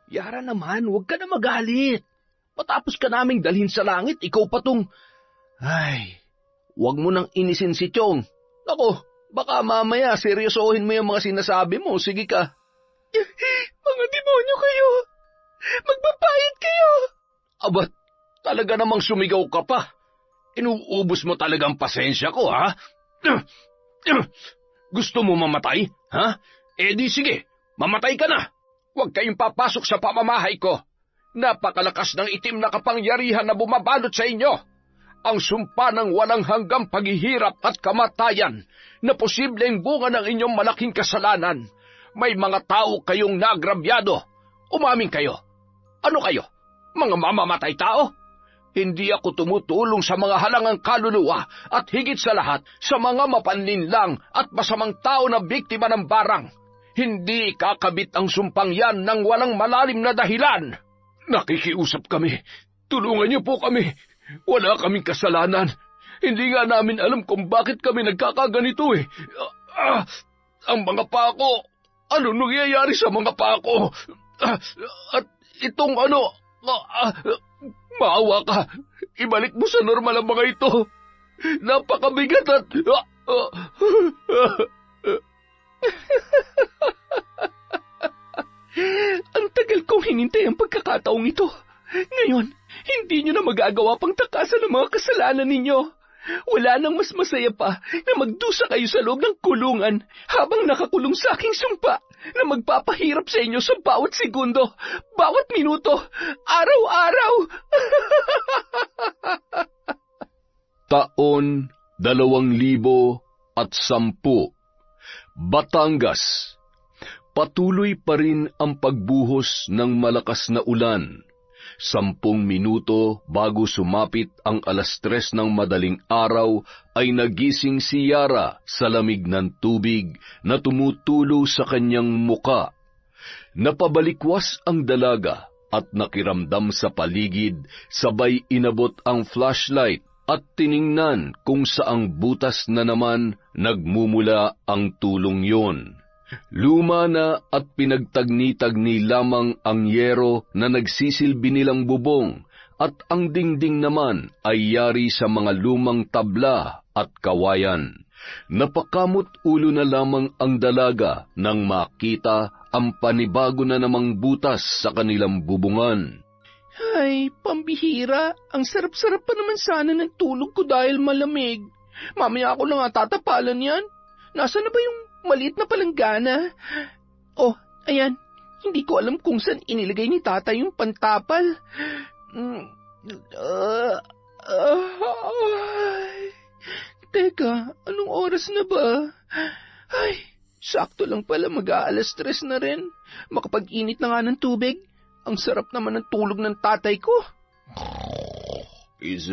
Yara naman, huwag ka na magalit. Matapos ka naming dalhin sa langit, ikaw pa tong... Ay, huwag mo nang inisin si Chong. Ako, baka mamaya seryosohin mo yung mga sinasabi mo. Sige ka. Mga demonyo kayo! Magbabayad kayo! Abat, talaga namang sumigaw ka pa. Inuubos mo talagang pasensya ko, ha? Gusto mo mamatay, ha? Eh di sige, mamatay ka na. Huwag kayong papasok sa pamamahay ko. Napakalakas ng itim na kapangyarihan na bumabalot sa inyo. Ang sumpa ng walang hanggang paghihirap at kamatayan na posibleng bunga ng inyong malaking kasalanan. May mga tao kayong nagrabyado. Umamin kayo. Ano kayo? Mga mamamatay tao? Hindi ako tumutulong sa mga halangang kaluluwa at higit sa lahat sa mga mapanlinlang at masamang tao na biktima ng barang. Hindi ikakabit ang sumpang yan ng walang malalim na dahilan. Nakikiusap kami. Tulungan niyo po kami. Wala kaming kasalanan. Hindi nga namin alam kung bakit kami nagkakaganito eh. Ang mga pako. Ano nangyayari sa mga pako? At itong ano... maawa ka. Ibalik mo sa normal ang mga ito. Napakabigat at... Ang tagal kong hinintay ang pagkakataong ito. Ngayon, hindi nyo na magagawa pang takasan ang mga kasalanan ninyo. Wala nang mas masaya pa na magdusa kayo sa loob ng kulungan habang nakakulong sa aking sumpa na magpapahirap sa inyo sa bawat segundo, bawat minuto, araw-araw. Taon 2010, Batangas. Patuloy pa rin ang pagbuhos ng malakas na ulan. 10 minuto bago sumapit ang 3:00 ng madaling araw ay nagising si Yara sa lamig ng tubig na tumutulo sa kanyang muka. Napabalikwas ang dalaga at nakiramdam sa paligid, sabay inabot ang flashlight at tiningnan kung saang butas na naman nagmumula ang tulong yon. Luma na at pinagtagni-tagni lamang ang yero na nagsisilbi nilang bubong at ang dingding naman ay yari sa mga lumang tabla at kawayan. Napakamot ulo na lamang ang dalaga nang makita ang panibago na namang butas sa kanilang bubungan. Ay, pambihira. Ang sarap-sarap pa naman sana ng tulog ko dahil malamig. Mamaya ako lang tatapalan yan. Nasaan na ba yung maliit na palanggana? Oh, ayan. Hindi ko alam kung saan inilagay ni tatay yung pantapal. Teka, anong oras na ba? Ay, sakto lang pala, mag-3:00 na rin. Makapag-init na nga ng tubig. Ang sarap naman ng tulog ng tatay ko. 1,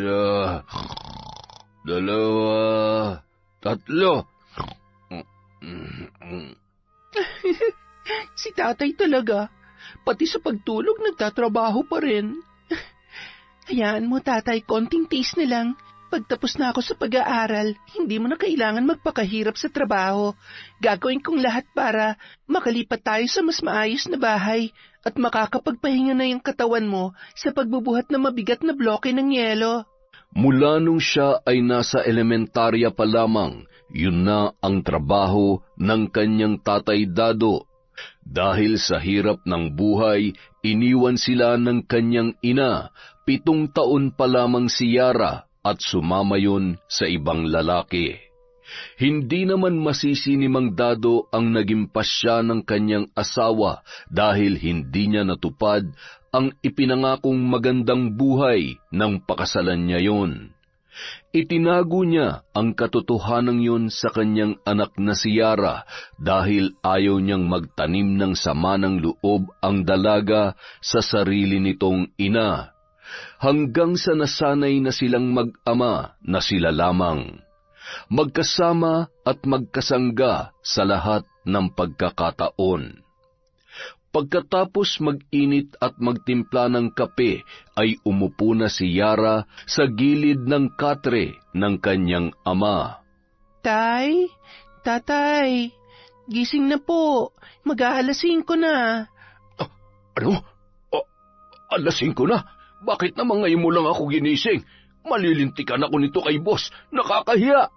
2, 3. Si tatay talaga. Pati sa pagtulog nagtatrabaho pa rin. Hayaan mo tatay, konting tiis na lang. Pagtapos na ako sa pag-aaral, hindi mo na kailangan magpakahirap sa trabaho. Gagawin kong lahat para makalipat tayo sa mas maayos na bahay at makakapagpahinga na yung katawan mo sa pagbubuhat ng mabigat na bloke ng yelo. Mula nung siya ay nasa elementarya pa lamang, yun na ang trabaho ng kanyang tatay Dado. Dahil sa hirap ng buhay, iniwan sila ng kanyang ina. 7 taon pa lamang si Yara at sumama yun sa ibang lalaki. Hindi naman masisi ni Mang Dado ang naging pasya ng kanyang asawa dahil hindi niya natupad ang ipinangakong magandang buhay ng pakasalan niya yon. Itinago niya ang katotohanan yun sa kanyang anak na si Yara dahil ayaw niyang magtanim ng sama ng loob ang dalaga sa sarili nitong ina. Hanggang sa nasanay na silang mag-ama na sila lamang. Magkasama at magkasangga sa lahat ng pagkakataon. Pagkatapos mag-init at magtimpla ng kape, ay umupo na si Yara sa gilid ng katre ng kanyang ama. Tay, tatay, gising na po. Mag-5 na. Ano? Alas 5 na. Bakit naman ngayon mo lang ako ginising? Malilintikan ako nito kay boss. Nakakahiya.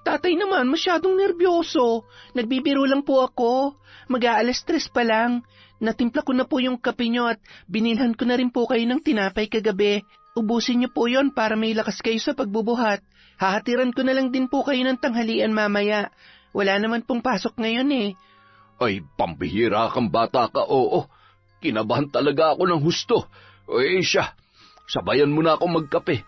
Tatay naman, masyadong nervyoso. Nagbibiro lang po ako. Mag-aalas 3 pa lang. Natimpla ko na po yung kape nyo at binilhan ko na rin po kayo ng tinapay kagabi. Ubusin niyo po yon para may lakas kayo sa pagbubuhat. Hahatiran ko na lang din po kayo ng tanghalian mamaya. Wala naman pong pasok ngayon eh. Ay, pambihira kang bata ka, oo. Kinabahan talaga ako ng husto. Siya, sabayan mo na ako magkape.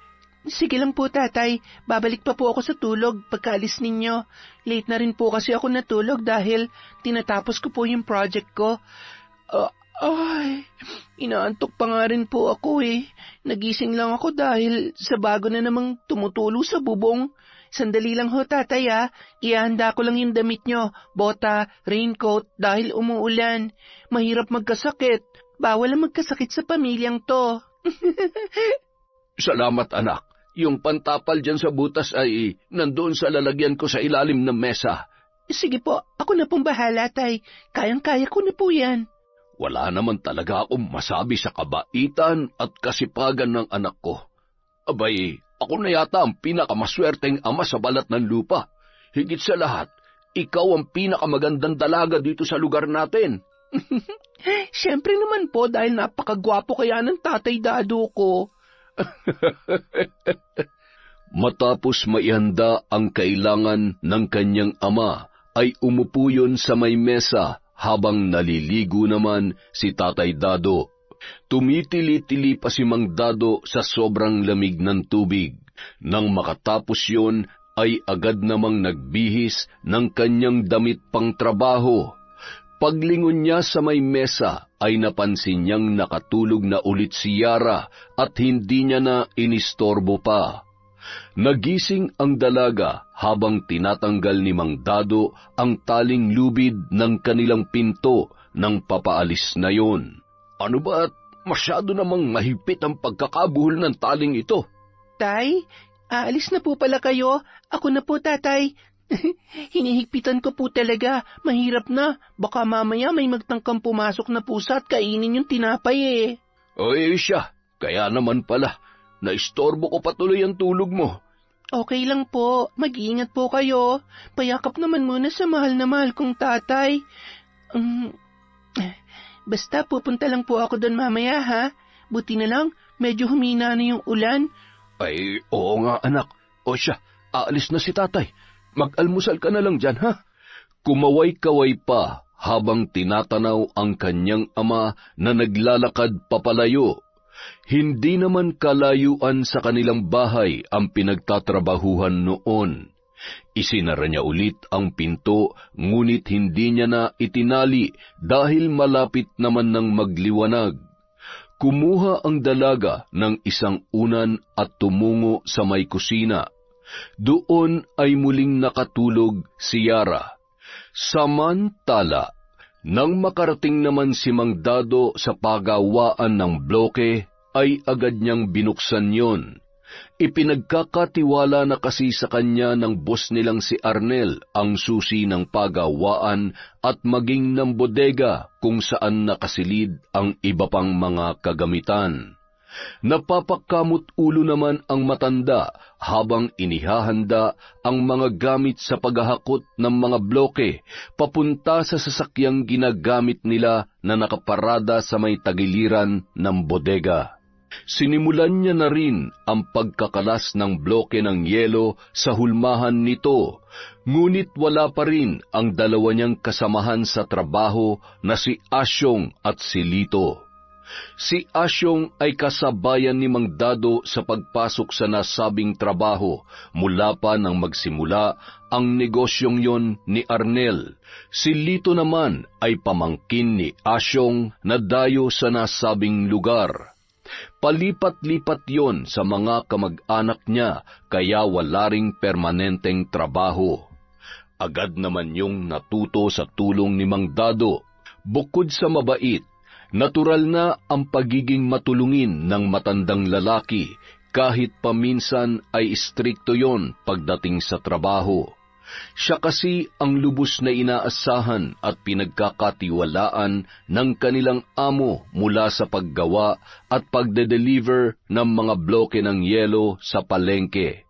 Sige lang po, tatay. Babalik pa po ako sa tulog pagkaalis ninyo. Late na rin po kasi ako natulog dahil tinatapos ko po yung project ko. Inaantok pa nga rin po ako eh. Nagising lang ako dahil sa bago na namang tumutulo sa bubong. Sandali lang ho, tatay ah. Ihahanda ko lang yung damit nyo, bota, raincoat, dahil umuulan. Mahirap magkasakit. Bawal ang magkasakit sa pamilyang to. Salamat, anak. Yung pantapal dyan sa butas ay nandoon sa lalagyan ko sa ilalim ng mesa. Sige po, ako na pong bahala, tay. Kayang-kaya ko na po yan. Wala naman talaga akong masabi sa kabaitan at kasipagan ng anak ko. Abay, ako na yata ang pinakamaswerteng ama sa balat ng lupa. Higit sa lahat, ikaw ang pinakamagandang dalaga dito sa lugar natin. Siyempre naman po dahil napakagwapo kaya ng tatay dado ko. Matapos maihanda ang kailangan ng kanyang ama, ay umupo yun sa may mesa habang naliligo naman si Tatay Dado. Tumitili-tili pa si Mang Dado sa sobrang lamig ng tubig. Nang makatapos yun, ay agad namang nagbihis ng kanyang damit pang trabaho. Paglingon niya sa may mesa, ay napansin niyang nakatulog na ulit si Yara at hindi niya na inistorbo pa. Nagising ang dalaga habang tinatanggal ni Mang Dado ang taling lubid ng kanilang pinto nang papaalis na yon. Ano ba at masyado namang mahigpit ang pagkakabuhol ng taling ito? Tay, aalis na po pala kayo. Ako na po, tatay. Hinihigpitan ko po talaga. Mahirap na. Baka mamaya may magtangkang pumasok na pusa at kainin yung tinapay eh. Siya. Kaya naman pala. Naistorbo ko patuloy ang tulog mo. Okay lang po. Mag-iingat po kayo. Payakap naman muna sa mahal na mahal kong tatay. Basta pupunta lang po ako doon mamaya ha. Buti na lang, medyo humina na yung ulan. Ay, oo nga anak. Siya, aalis na si tatay. Mag-almusal ka na lang dyan, ha? Kumaway-kaway pa habang tinatanaw ang kanyang ama na naglalakad papalayo. Hindi naman kalayuan sa kanilang bahay ang pinagtatrabahuhan noon. Isinara niya ulit ang pinto, ngunit hindi niya na itinali dahil malapit naman ng magliwanag. Kumuha ang dalaga ng isang unan at tumungo sa may kusina. Doon ay muling nakatulog si Yara. Samantala, nang makarating naman si Mang Dado sa pagawaan ng bloke, ay agad niyang binuksan yon. Ipinagkakatiwala na kasi sa kanya ng boss nilang si Arnel ang susi ng pagawaan at maging ng bodega kung saan nakasilid ang iba pang mga kagamitan. Napapakamot ulo naman ang matanda habang inihahanda ang mga gamit sa paghahakot ng mga bloke papunta sa sasakyang ginagamit nila na nakaparada sa may tagiliran ng bodega. Sinimulan niya na rin ang pagkakalas ng bloke ng yelo sa hulmahan nito, ngunit wala pa rin ang dalawa niyang kasamahan sa trabaho na si Asyong at si Lito. Si Asyong ay kasabayan ni Mang Dado sa pagpasok sa nasabing trabaho mula pa nang magsimula ang negosyong yon ni Arnel. Si Lito naman ay pamangkin ni Asyong na dayo sa nasabing lugar. Palipat-lipat yon sa mga kamag-anak niya kaya wala ring permanenteng trabaho. Agad naman yung natuto sa tulong ni Mang Dado. Bukod sa mabait, natural na ang pagiging matulungin ng matandang lalaki kahit paminsan ay istrikto yon pagdating sa trabaho. Siya kasi ang lubos na inaasahan at pinagkakatiwalaan ng kanilang amo mula sa paggawa at pagde-deliver ng mga bloke ng yelo sa palengke.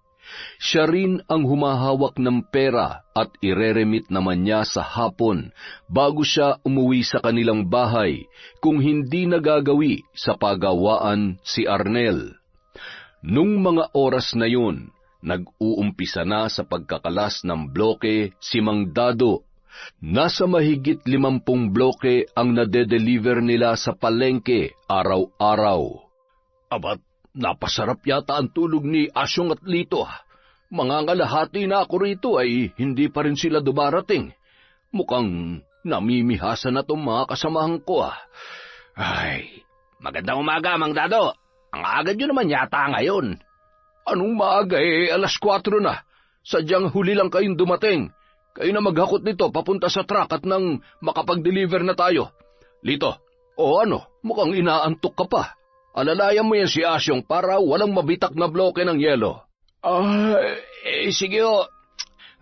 Siya rin ang humahawak ng pera at ireremit naman niya sa hapon bago siya umuwi sa kanilang bahay kung hindi nagagawi sa pagawaan si Arnel. Nung mga oras na yun, nag-uumpisa na sa pagkakalas ng bloke si Mang Dado. Nasa mahigit 50 bloke ang nade-deliver nila sa palengke araw-araw. Abat, napasarap yata ang tulog ni Asyong at Lito. Mangangalahati na ako rito ay hindi pa rin sila dumarating. Mukhang namimihasa na itong mga kasamahan ko. Ay, magandang umaga, Mang Dado. Ang agad nyo naman yata ngayon. Anong maaga alas 4 na. Sadyang huli lang kayong dumating. Kayo na maghakot nito papunta sa truck at nang makapag-deliver na tayo. Lito, mukhang inaantok ka pa. Alalayan mo yan si Asyong para walang mabitak na bloke ng yelo. Sige ho.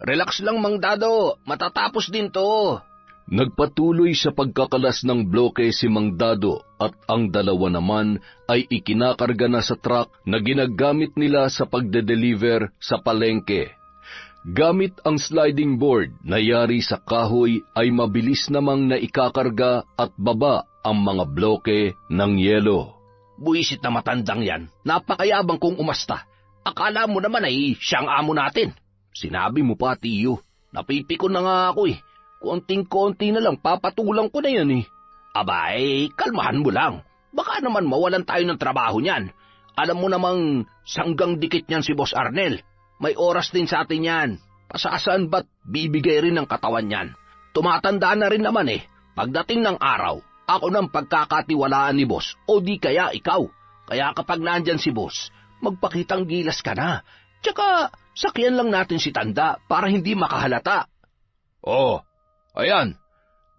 Relax lang, Mang Dado. Matatapos din to. Nagpatuloy sa pagkakalas ng bloke si Mang Dado at ang dalawa naman ay ikinakarga na sa truck na ginagamit nila sa pagde-deliver sa palengke. Gamit ang sliding board na yari sa kahoy ay mabilis namang naikakarga at baba ang mga bloke ng yelo. Buisit na matandang yan, napakayabang kong umasta. Akala mo naman ay siyang amo natin. Sinabi mo pa, tiyo, napipikon na nga ako eh. Konting-konti na lang, papatulang ko na yan eh. Abay, kalmahan mo lang. Baka naman mawalan tayo ng trabaho niyan. Alam mo namang sanggang dikit niyan si Boss Arnel. May oras din sa atin yan. Pasasaan ba't bibigay rin ng katawan niyan? Tumatanda na rin naman eh. Pagdating ng araw, ako nang pagkakatiwalaan ni Boss o di kaya ikaw. Kaya kapag nandyan si Boss, magpakitang gilas ka na. Tsaka sakyan lang natin si Tanda para hindi makahalata. Oh, ayan.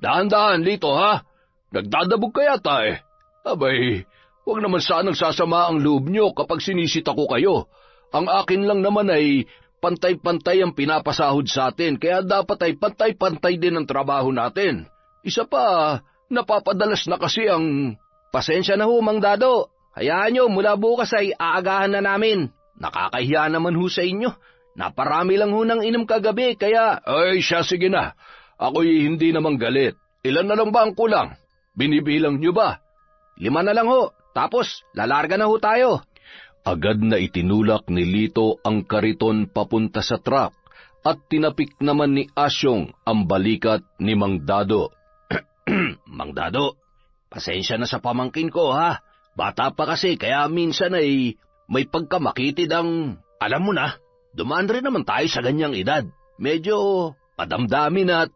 Dahan-dahan, Lito, ha? Nagdadabog ka yata eh. Abay, huwag naman sanang sasama ang loob nyo kapag sinisita ko kayo. Ang akin lang naman ay pantay-pantay ang pinapasahod sa atin, kaya dapat ay pantay-pantay din ang trabaho natin. Isa pa, napapadalas na kasi ang... Pasensya na ho, Mang Dado. Hayaan nyo, mula bukas ay aagahan na namin. Nakakahiya naman ho sa inyo. Naparami lang ho ng inom kagabi, kaya... Ay, siya, sige na. Ako'y hindi namang galit. Ilan na lang ba ang kulang? Binibilang nyo ba? 5 na lang ho. Tapos, lalarga na ho tayo. Agad na itinulak ni Lito ang kariton papunta sa truck at tinapik naman ni Asyong ang balikat ni Mang Dado. Mang Dado, pasensya na sa pamangkin ko ha. Bata pa kasi kaya minsan ay may pagkamakitid ang... Alam mo na, dumaan rin naman tayo sa ganyang edad. Medyo padamdamin at...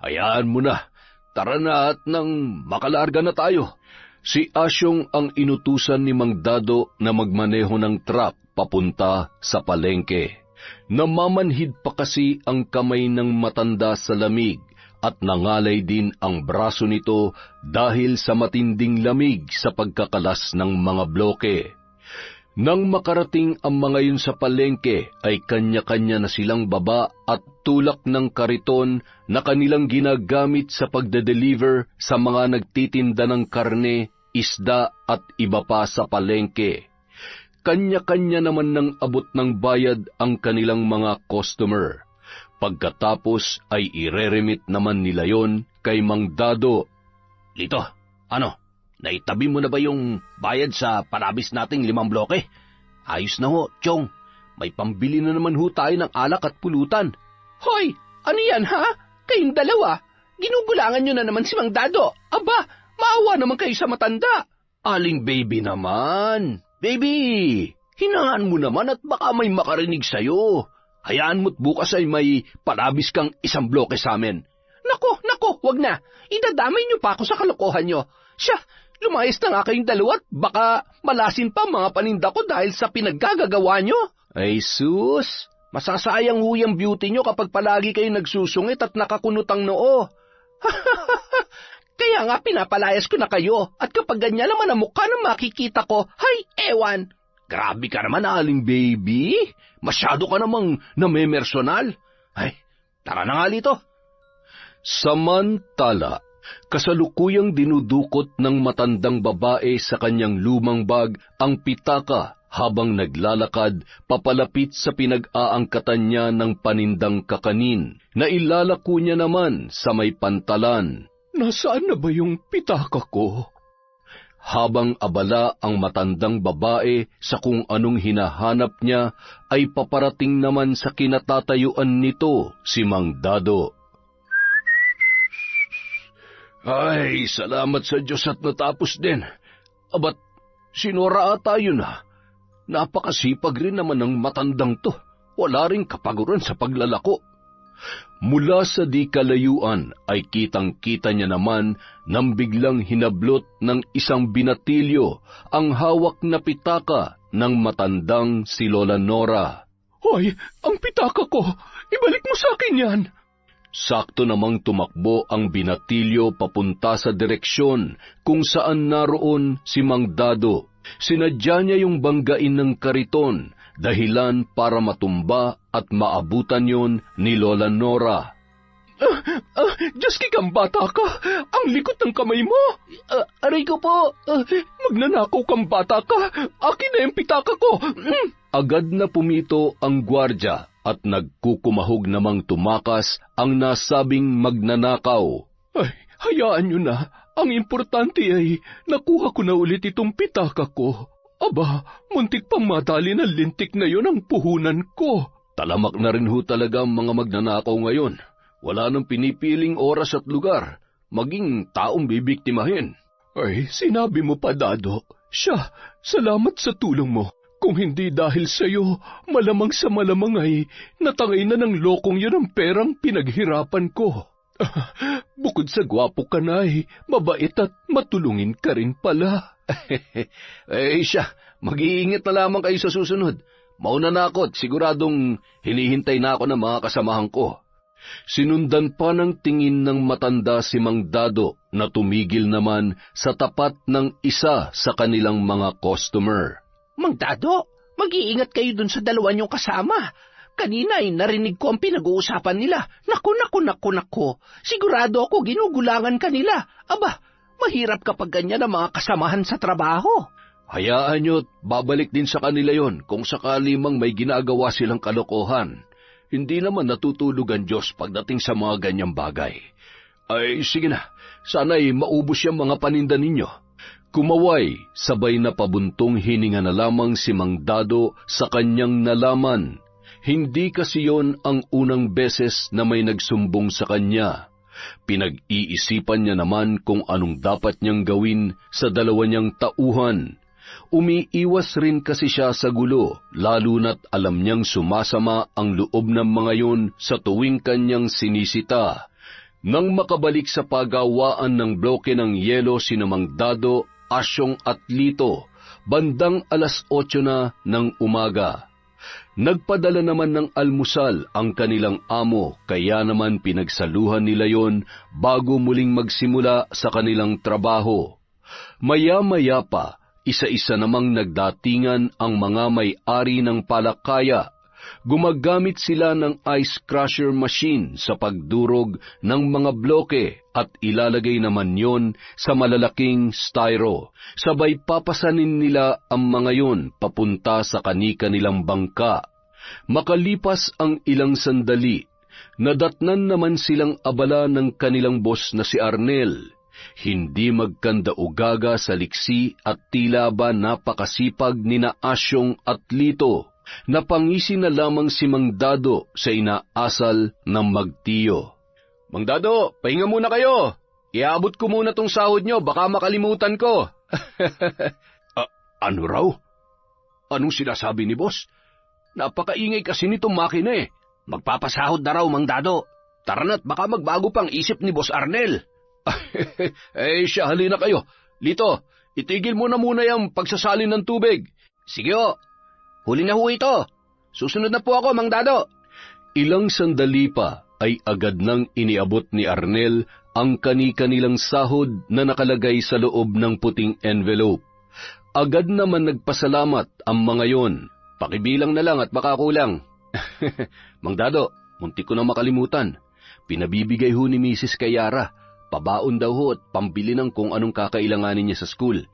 Hayaan mo na. Tara na at nang makalarga na tayo. Si Asyong ang inutusan ni Mang Dado na magmaneho ng truck papunta sa palengke. Namamanhid pa kasi ang kamay ng matanda sa lamig at nangalay din ang braso nito dahil sa matinding lamig sa pagkakalas ng mga bloke. Nang makarating ang mga yun sa palengke ay kanya-kanya na silang baba at tulak ng kariton na kanilang ginagamit sa pagde-deliver sa mga nagtitinda ng karne, isda at iba pa sa palengke. Kanya-kanya naman ng abot ng bayad ang kanilang mga customer. Pagkatapos ay ireremit naman nila yon kay Mang Dado. Lito, naitabi mo na ba yung bayad sa panabis nating 5 bloke? Ayos na ho, Chong. May pambili na naman ho tayo ng alak at pulutan. Hoy, ano yan ha? Kayong dalawa, ginugulangan nyo na naman si Mang Dado. Aba, maawa naman kayo sa matanda. Aling baby naman. Baby, hinaan mo naman at baka may makarinig sa'yo. Hayaan mo't bukas ay may panabis kang 1 bloke sa amin. Nako, wag na. Idadamay nyo pa ako sa kalokohan nyo. Siya, lumayas na nga kayong dalawa at baka malasin pa mga paninda ko dahil sa pinaggagawa nyo. Ay sus, masasayang ho yung beauty nyo kapag palagi kayo nagsusungit at nakakunutang noo. Kaya nga pinapalayas ko na kayo at kapag ganyan naman ang mukha na makikita ko, hay ewan. Grabe ka naman, Aling Baby. Masyado ka namang namemersonal. Ay, tara na nga dito. Samantala, kasalukuyang dinudukot ng matandang babae sa kanyang lumang bag ang pitaka habang naglalakad papalapit sa pinag-aangkatan niya ng panindang kakanin na ilalako niya naman sa may pantalan. Nasaan na ba yung pitaka ko? Habang abala ang matandang babae sa kung anong hinahanap niya, ay paparating naman sa kinatatayuan nito si Mang Dado. Ay, salamat sa Diyos at natapos din. Abat, sinura tayo na. Napakasipag rin naman ng matandang to. Wala ring kapaguran sa paglalako. Mula sa di kalayuan ay kitang-kita niya naman nang biglang hinablot ng isang binatilyo ang hawak na pitaka ng matandang si Lola Nora. Hoy, ang pitaka ko! Ibalik mo sa akin yan! Sakto namang tumakbo ang binatilyo papunta sa direksyon kung saan naroon si Mang Dado. Sinadya niya yung banggain ng kariton, dahilan para matumba at maabutan yon ni Lola Nora. Diyos kikang bata ka! Ang likot ng kamay mo! Aray ko po! Magnanakaw kang bata ka! Akin na yung pitaka ko! Agad na pumito ang gwardya at nagkukumahog namang tumakas ang nasabing magnanakaw. Ay, hayaan nyo na. Ang importante ay nakuha ko na ulit itong pitaka ko. Aba, muntik pang madali ng lintik na yon ang puhunan ko. Talamak na rin ho talaga ang mga magnanakaw ngayon. Wala nang pinipiling oras at lugar, maging taong bibiktimahin. Ay, sinabi mo pa, Dado. Siya, salamat sa tulong mo. Kung hindi dahil sa'yo, malamang sa malamang ay natangay na ng lokong yun ang perang pinaghirapan ko. Bukod sa gwapo ka na ay mabait at matulungin ka rin pala. Siya, mag-iingat na lamang kayo sa susunod. Mauna na ako at siguradong hinihintay na ako ng mga kasamahan ko. Sinundan pa ng tingin ng matanda si Mang Dado na tumigil naman sa tapat ng isa sa kanilang mga customer. Mang Dado, mag-iingat kayo dun sa dalawa niyong kasama. Kanina ay narinig ko ang pinag-uusapan nila. Naku. Sigurado ako ginugulangan kanila. Aba, mahirap kapag ganyan ang mga kasamahan sa trabaho. Hayaan niyo't babalik din sa kanila yon kung sakali mang may ginagawa silang kalokohan. Hindi naman natutulog ang Diyos pagdating sa mga ganyang bagay. Ay, sige na. Sana'y maubos yung mga paninda ninyo. Kumaway, sabay na pabuntong hininga na lamang si Mang Dado sa kanyang nalaman. Hindi kasi yon ang unang beses na may nagsumbong sa kanya. Pinag-iisipan niya naman kung anong dapat niyang gawin sa dalawa niyang tauhan. Umiiwas rin kasi siya sa gulo, lalo na't alam niyang sumasama ang loob ng mga yon sa tuwing kanyang sinisita. Nang makabalik sa pagawaan ng bloke ng yelo sina Mang Dado, Asyong at Lito, bandang 8:00 na ng umaga. Nagpadala naman ng almusal ang kanilang amo, kaya naman pinagsaluhan nila yon bago muling magsimula sa kanilang trabaho. Maya-maya pa, isa-isa namang nagdatingan ang mga may-ari ng palakaya. Gumagamit sila ng ice crusher machine sa pagdurog ng mga bloke at ilalagay naman yon sa malalaking styro. Sabay papasanin nila ang mga yon papunta sa kani-kanilang bangka. Makalipas ang ilang sandali, nadatnan naman silang abala ng kanilang boss na si Arnel. Hindi magkanda-ugaga sa liksi at tila ba napakasipag ni na Asyong at Lito. Napangisi na lamang si Mang Dado sa inaasal ng magtiyo. Mang Dado, pahinga muna kayo. Iabot ko muna tong sahod nyo, baka makalimutan ko. Ano raw? Anong sinasabi ni boss? Napakaingay kasi nitong makina eh. Magpapasahod na raw, Mang Dado. Tara na't baka magbago pang isip ni Boss Arnel. Siya, halina kayo. Lito, itigil muna yung pagsasalin ng tubig. Sige o. Huli na ho ito. Susunod na po ako, Mang Dado. Ilang sandali pa ay agad nang iniabot ni Arnel ang kani-kanilang sahod na nakalagay sa loob ng puting envelope. Agad naman nagpasalamat ang mga yon. Pakibilang na lang at baka kulang. Mang Dado, muntik ko na makalimutan. Pinabibigay ho ni Mrs. kay Yara. Pabaon daw ho at pambili ng kung anong kakailanganin niya sa school.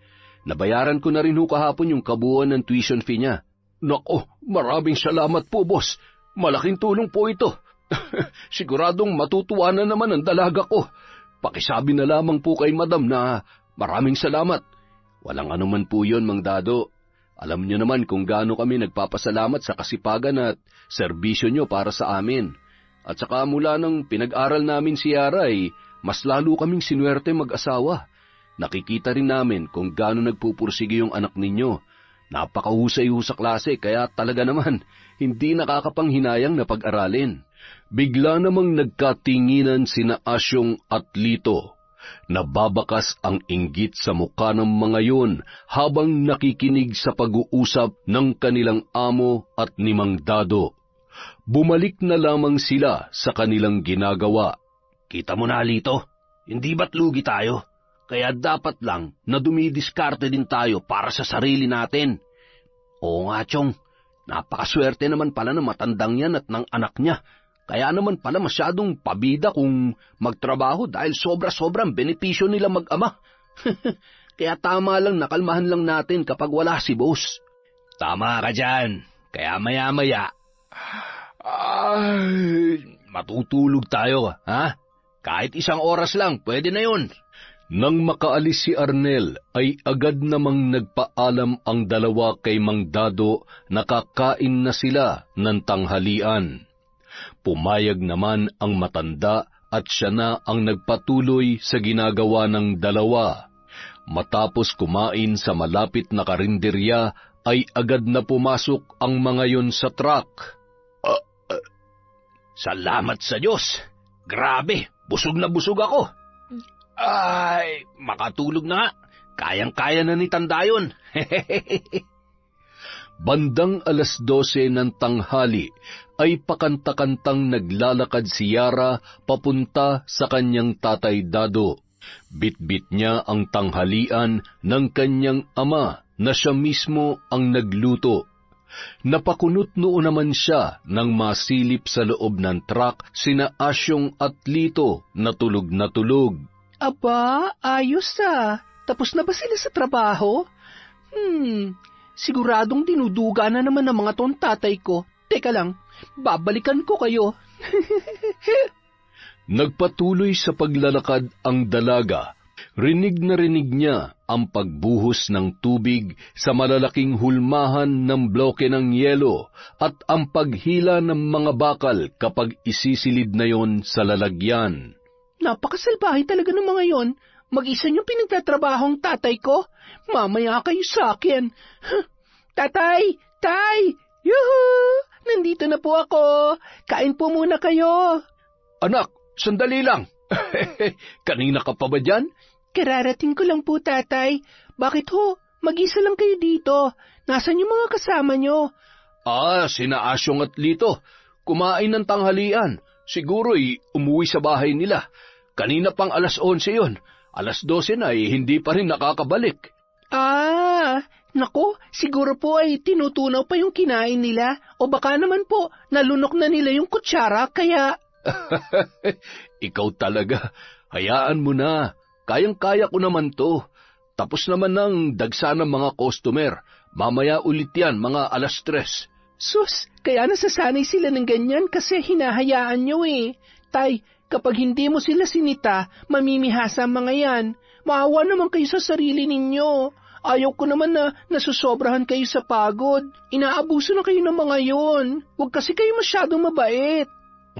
Nabayaran ko na rin ho kahapon yung kabuuan ng tuition fee niya. Nako, maraming salamat po, boss. Malaking tulong po ito. Siguradong matutuwa na naman ang dalaga ko. Pakisabi na lamang po kay madam na maraming salamat. Walang anuman po yun, Mang Dado. Alam niyo naman kung gaano kami nagpapasalamat sa kasipagan at serbisyo niyo para sa amin. At saka mula nang pinag-aral namin si Yara ay mas lalo kaming sinuwerte mag-asawa. Nakikita rin namin kung gaano nagpupursige yung anak ninyo. Napakahusay ho sa klase kaya talaga naman hindi nakakapanghinayang na pag-aralin. Bigla namang nagkatinginan sina Asyong at Lito. Nababakas ang inggit sa mukha ng mga yon habang nakikinig sa pag-uusap ng kanilang amo at ni Mang Dado. Bumalik na lamang sila sa kanilang ginagawa. Kita mo na, Lito, hindi ba't lugi tayo? Kaya dapat lang na dumidiskarte din tayo para sa sarili natin. Oo nga, Chong, napakaswerte naman pala ng matandang yan at ng anak niya. Kaya naman pala masyadong pabida kung magtrabaho dahil sobra-sobrang benepisyo nila mag-ama. Kaya tama lang nakalmahan lang natin kapag wala si boss. Tama ka dyan. Kaya maya-maya, matutulog tayo, ha? Kahit 1 oras lang, pwede na yun. Nang makaalis si Arnel, ay agad namang nagpaalam ang dalawa kay Mang Dado na kakain na sila ng tanghalian. Pumayag naman ang matanda at siya na ang nagpatuloy sa ginagawa ng dalawa. Matapos kumain sa malapit na karinderya, ay agad na pumasok ang mga yon sa truck. Salamat sa Diyos! Grabe, busog na busog ako! Ay, makatulog na nga. Kayang-kaya na ni tanda yun. Bandang 12:00 ng tanghali ay pakanta-kantang naglalakad si Yara papunta sa kanyang tatay Dado. Bitbit niya ang tanghalian ng kanyang ama na siya mismo ang nagluto. Napakunot noon naman siya nang masilip sa loob ng truck sina Asyong at Lito na tulog na tulog. Aba, ayos ah. Tapos na ba sila sa trabaho? Siguradong dinuduga na naman ng mga ton tatay ko. Teka lang, babalikan ko kayo. Nagpatuloy sa paglalakad ang dalaga. Rinig na rinig niya ang pagbuhos ng tubig sa malalaking hulmahan ng bloke ng yelo at ang paghila ng mga bakal kapag isisilid na yon sa lalagyan. Napakasalbahe talaga ng mga yon. Mag-isa niyong pinagtatrabaho ang tatay ko. Mamaya kayo sa akin. Tatay! Tay! Yuhu! Nandito na po ako. Kain po muna kayo. Anak, sandali lang. Kanina ka pa ba dyan? Kararating ko lang po, tatay. Bakit ho? Mag-isa lang kayo dito. Nasaan yung mga kasama niyo? Sina Asyong at Lito. Kumain ng tanghalian. Siguro'y umuwi sa bahay nila. Kanina pang 11:00 yon. 12:00 na hindi pa rin nakakabalik. Nako, siguro po ay tinutunaw pa yung kinain nila. O baka naman po, nalunok na nila yung kutsara, kaya... Ikaw talaga. Hayaan mo na. Kayang-kaya ko naman to. Tapos naman ng dagsa ng mga customer. Mamaya ulit yan, mga 3:00. Sus, kaya nasasanay sila ng ganyan kasi hinahayaan nyo eh. Tay, kapag hindi mo sila sinita, mamimihasa ang mga yan. Maawa naman kayo sa sarili ninyo. Ayaw ko naman na nasusobrahan kayo sa pagod. Inaabuso na kayo ng mga yon. Huwag kasi kayo masyadong mabait.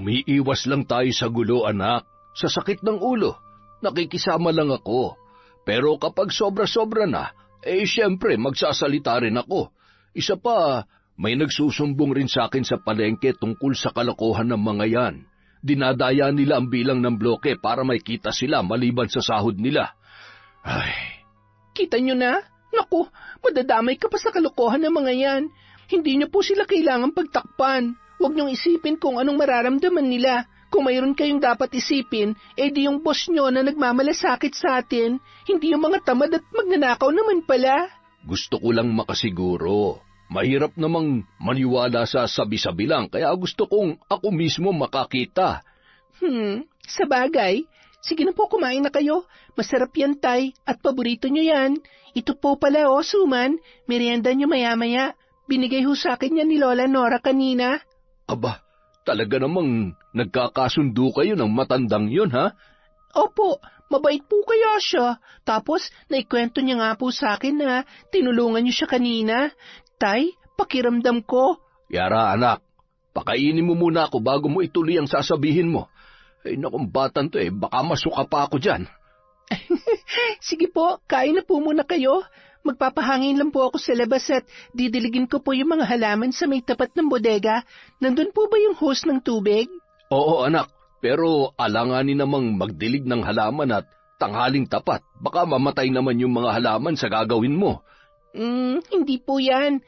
Umiiwas lang tayo sa gulo, anak. Sa sakit ng ulo, nakikisama lang ako. Pero kapag sobra-sobra na, siyempre magsasalita rin ako. Isa pa, may nagsusumbong rin sa akin sa palengke tungkol sa kalokohan ng mga yan. Dinadaya nila ang bilang ng bloke para may kita sila maliban sa sahod nila. Ay. Kita nyo na? Naku, madadamay ka pa sa kalokohan ng mga yan. Hindi nyo po sila kailangang pagtakpan. Huwag nyong isipin kung anong mararamdaman nila. Kung mayroon kayong dapat isipin, di yung boss nyo na nagmamalasakit sa atin. Hindi yung mga tamad at magnanakaw naman pala. Gusto ko lang makasiguro. Mahirap namang maniwala sa sabi-sabi lang, kaya gusto kong ako mismo makakita. Sabagay. Sige na po, kumain na kayo. Masarap yan, Tay, at paborito nyo yan. Ito po pala, Suman. Merienda nyo maya-maya. Binigay ho sa akin yan ni Lola Nora kanina. Aba, talaga namang nagkakasundo kayo ng matandang yun, ha? Opo, mabait po kaya siya. Tapos, naikwento niya nga po sa akin na tinulungan niyo siya kanina. Tay, pakiramdam ko. Yara, anak, pakainin mo muna ako bago mo ituloy ang sasabihin mo. Ay, nakong batan to baka masuka pa ako dyan. Sige po, kain na po muna kayo. Magpapahangin lang po ako sa labas at didiligin ko po yung mga halaman sa may tapat ng bodega. Nandun po ba yung hose ng tubig? Oo, anak, pero alanganin namang magdilig ng halaman at tanghaling tapat. Baka mamatay naman yung mga halaman sa gagawin mo. Hindi po yan.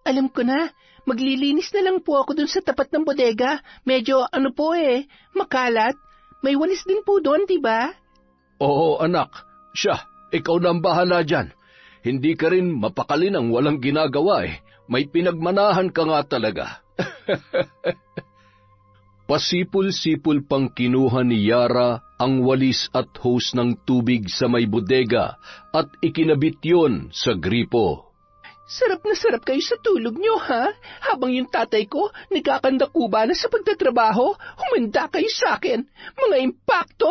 Alam ko na. Maglilinis na lang po ako dun sa tapat ng bodega. Medyo makalat. May walis din po doon, diba? Oo, anak. Siya, ikaw na ang bahala dyan. Hindi ka rin mapakali ng walang ginagawa May pinagmanahan ka nga talaga. Pasipul-sipul pang kinuha ni Yara ang walis at hose ng tubig sa may bodega at ikinabit yon sa gripo. Sarap na sarap kayo sa tulog nyo, ha? Habang yung tatay ko nagkakandakuba na sa pagtatrabaho, humanda kayo sa akin. Mga impakto!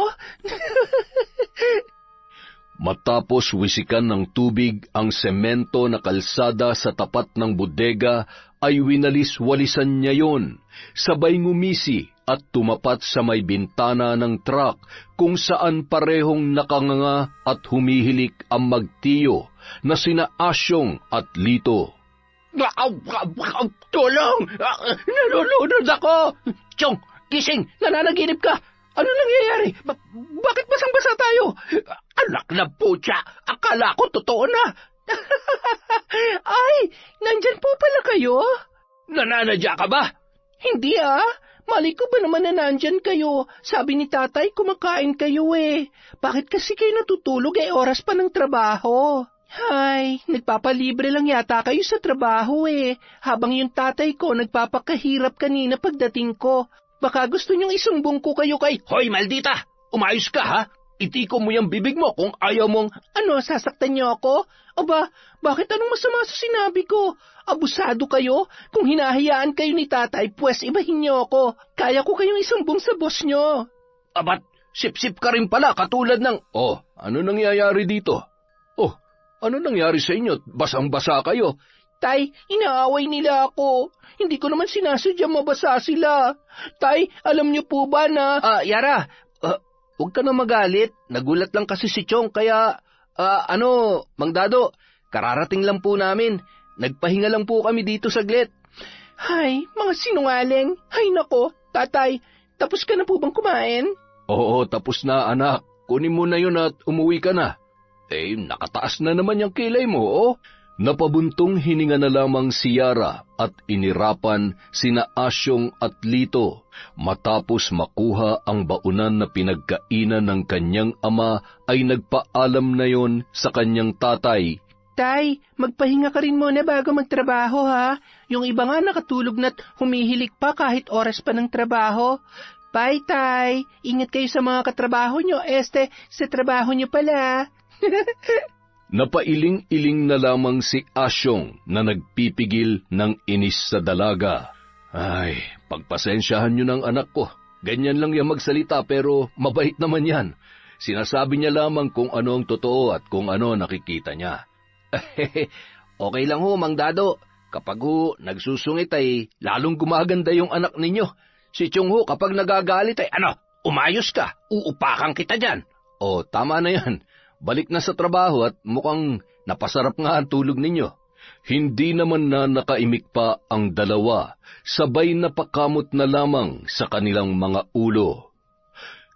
Matapos wisikan ng tubig ang semento na kalsada sa tapat ng bodega, ay winalis-walisan niya yon, sabay ngumisi at tumapat sa may bintana ng truck kung saan parehong nakanganga at humihilik ang magtiyo na sina Asyong at Lito. Tulong! Nalulunod ako! Chong, gising! Nananaginip ka! Ano nangyayari? Bakit basang-basa tayo? Anak na putya! Akala ko totoo na! Ay, nandyan po pala kayo? Nananadya ka ba? Hindi Mali ko ba naman na nandyan kayo? Sabi ni tatay, kumakain kayo Bakit kasi kayo natutulog oras pa ng trabaho? Ay, nagpapalibre lang yata kayo sa trabaho Habang yung tatay ko nagpapakahirap kanina pagdating ko. Baka gusto niyong isumbong ko kayo kay... Hoy, maldita! Umayos ka, ha? Itiko mo yung bibig mo kung ayaw mong... Ano, sasaktan niyo ako? Aba, bakit anong masama sa sinabi ko? Abusado kayo? Kung hinahayaan kayo ni tatay, pues ibahin niyo ako. Kaya ko kayong isumbong sa boss niyo. Abat, sip-sip ka rin pala, katulad ng... Oh, ano nangyayari dito? Oh, ano nangyari sa inyo? Basang-basa kayo. Tay, inaaway nila ako. Hindi ko naman sinasadya mabasa sila. Tay, alam niyo po ba na... Yara, huwag ka na magalit. Nagulat lang kasi si Chong, kaya... Mang Dado, kararating lang po namin. Nagpahinga lang po kami dito saglit. Hay, mga sinungaling. Hay nako, tatay, tapos ka na po bang kumain? Oo, tapos na anak. Kunin mo na yun at umuwi ka na. Nakataas na naman yung kilay mo, oh. Napabuntong hininga na lamang si Yara at inirapan sina Asyong at Lito. Matapos makuha ang baunan na pinagkainan ng kanyang ama, ay nagpaalam na yon sa kanyang tatay. Tay, magpahinga ka rin muna bago magtrabaho, ha? Yung iba nga nakatulog na't humihilik pa kahit oras pa ng trabaho. Bye, Tay. Ingat kayo sa mga katrabaho nyo. Sa trabaho nyo pala. Napailing-iling na lamang si Asyong na nagpipigil ng inis sa dalaga. Ay, pagpasensyahan nyo ng anak ko. Ganyan lang yan magsalita pero mabait naman yan. Sinasabi niya lamang kung ano ang totoo at kung ano nakikita niya. Okay lang ho, Mang Dado. Kapag nagsusungit ay lalong gumaganda yung anak ninyo. Si Chong kapag nagagalit ay umayos ka, uupakan kita dyan. O, tama na yan. Balik na sa trabaho at mukhang napasarap nga ang tulog ninyo. Hindi naman na nakaimik pa ang dalawa, sabay napakamot na lamang sa kanilang mga ulo.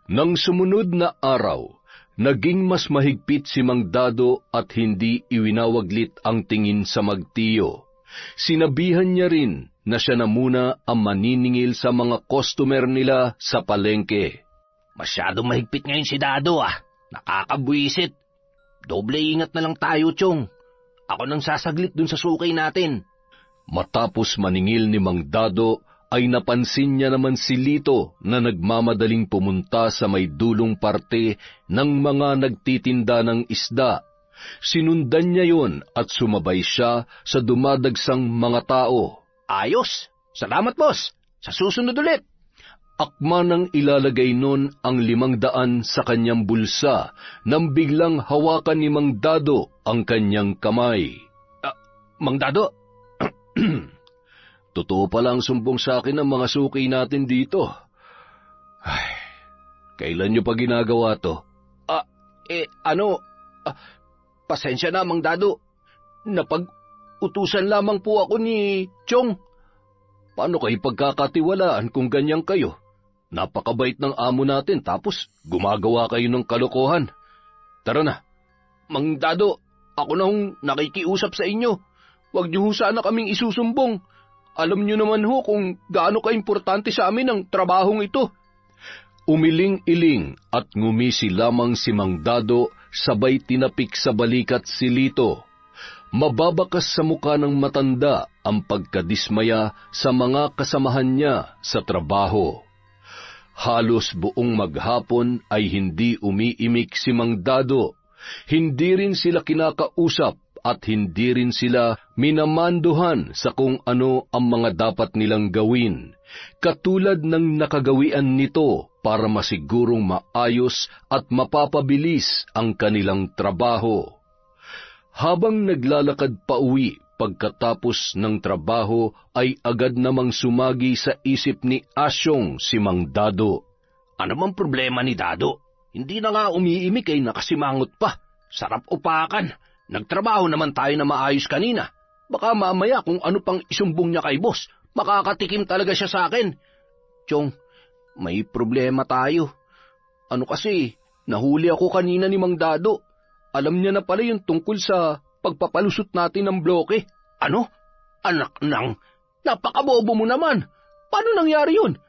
Nang sumunod na araw, naging mas mahigpit si Mang Dado at hindi iwinawaglit ang tingin sa magtiyo. Sinabihan niya rin na siya na muna ang maniningil sa mga customer nila sa palengke. Masyadong mahigpit ngayon si Dado Nakakabwisit. Doble ingat na lang tayo, Chong. Ako nang sasaglit dun sa sukay natin. Matapos maningil ni Mang Dado, ay napansin niya naman si Lito na nagmamadaling pumunta sa may dulong parte ng mga nagtitinda ng isda. Sinundan niya yon at sumabay siya sa dumadagsang mga tao. Ayos! Salamat, boss! Sa susunod ulit! Akma nang ilalagay nun ang 500 sa kanyang bulsa nang biglang hawakan ni Mang Dado ang kanyang kamay. Mang Dado? Totoo pala ang sumbong sa akin ng mga suki natin dito. Ay, kailan niyo pa ginagawa to? Pasensya na, Mang Dado. Napag-utusan lamang po ako ni Chong. Paano kayo pagkakatiwalaan kung ganyan kayo? Napakabait ng amo natin tapos gumagawa kayo ng kalokohan. Tara na. Mang Dado, ako na hong nakikiusap sa inyo. Huwag niyo sana kaming isusumbong. Alam niyo naman ho kung gaano kaimportante sa amin ang trabahong ito. Umiling-iling at ngumisi lamang si Mang Dado, sabay tinapik sa balikat si Lito. Mababakas sa muka ng matanda ang pagkadismaya sa mga kasamahan niya sa trabaho. Halos buong maghapon ay hindi umiimik si Mang Dado. Hindi rin sila kinakausap at hindi rin sila minamanduhan sa kung ano ang mga dapat nilang gawin, katulad ng nakagawian nito para masigurong maayos at mapapabilis ang kanilang trabaho. Habang naglalakad pa uwi pagkatapos ng trabaho ay agad namang sumagi sa isip ni Asyong si Mang Dado. Ano mang problema ni Dado? Hindi na nga umiimik ay nakasimangot pa. Sarap upakan. Nagtrabaho naman tayo na maayos kanina. Baka mamaya kung ano pang isumbong niya kay boss, makakatikim talaga siya sa akin. Chong, may problema tayo. Ano kasi, nahuli ako kanina ni Mang Dado. Alam niya na pala yung tungkol sa pagpapalusot natin ng bloke. Ano? Anak nang, napakabobo mo naman. Paano nangyari yun?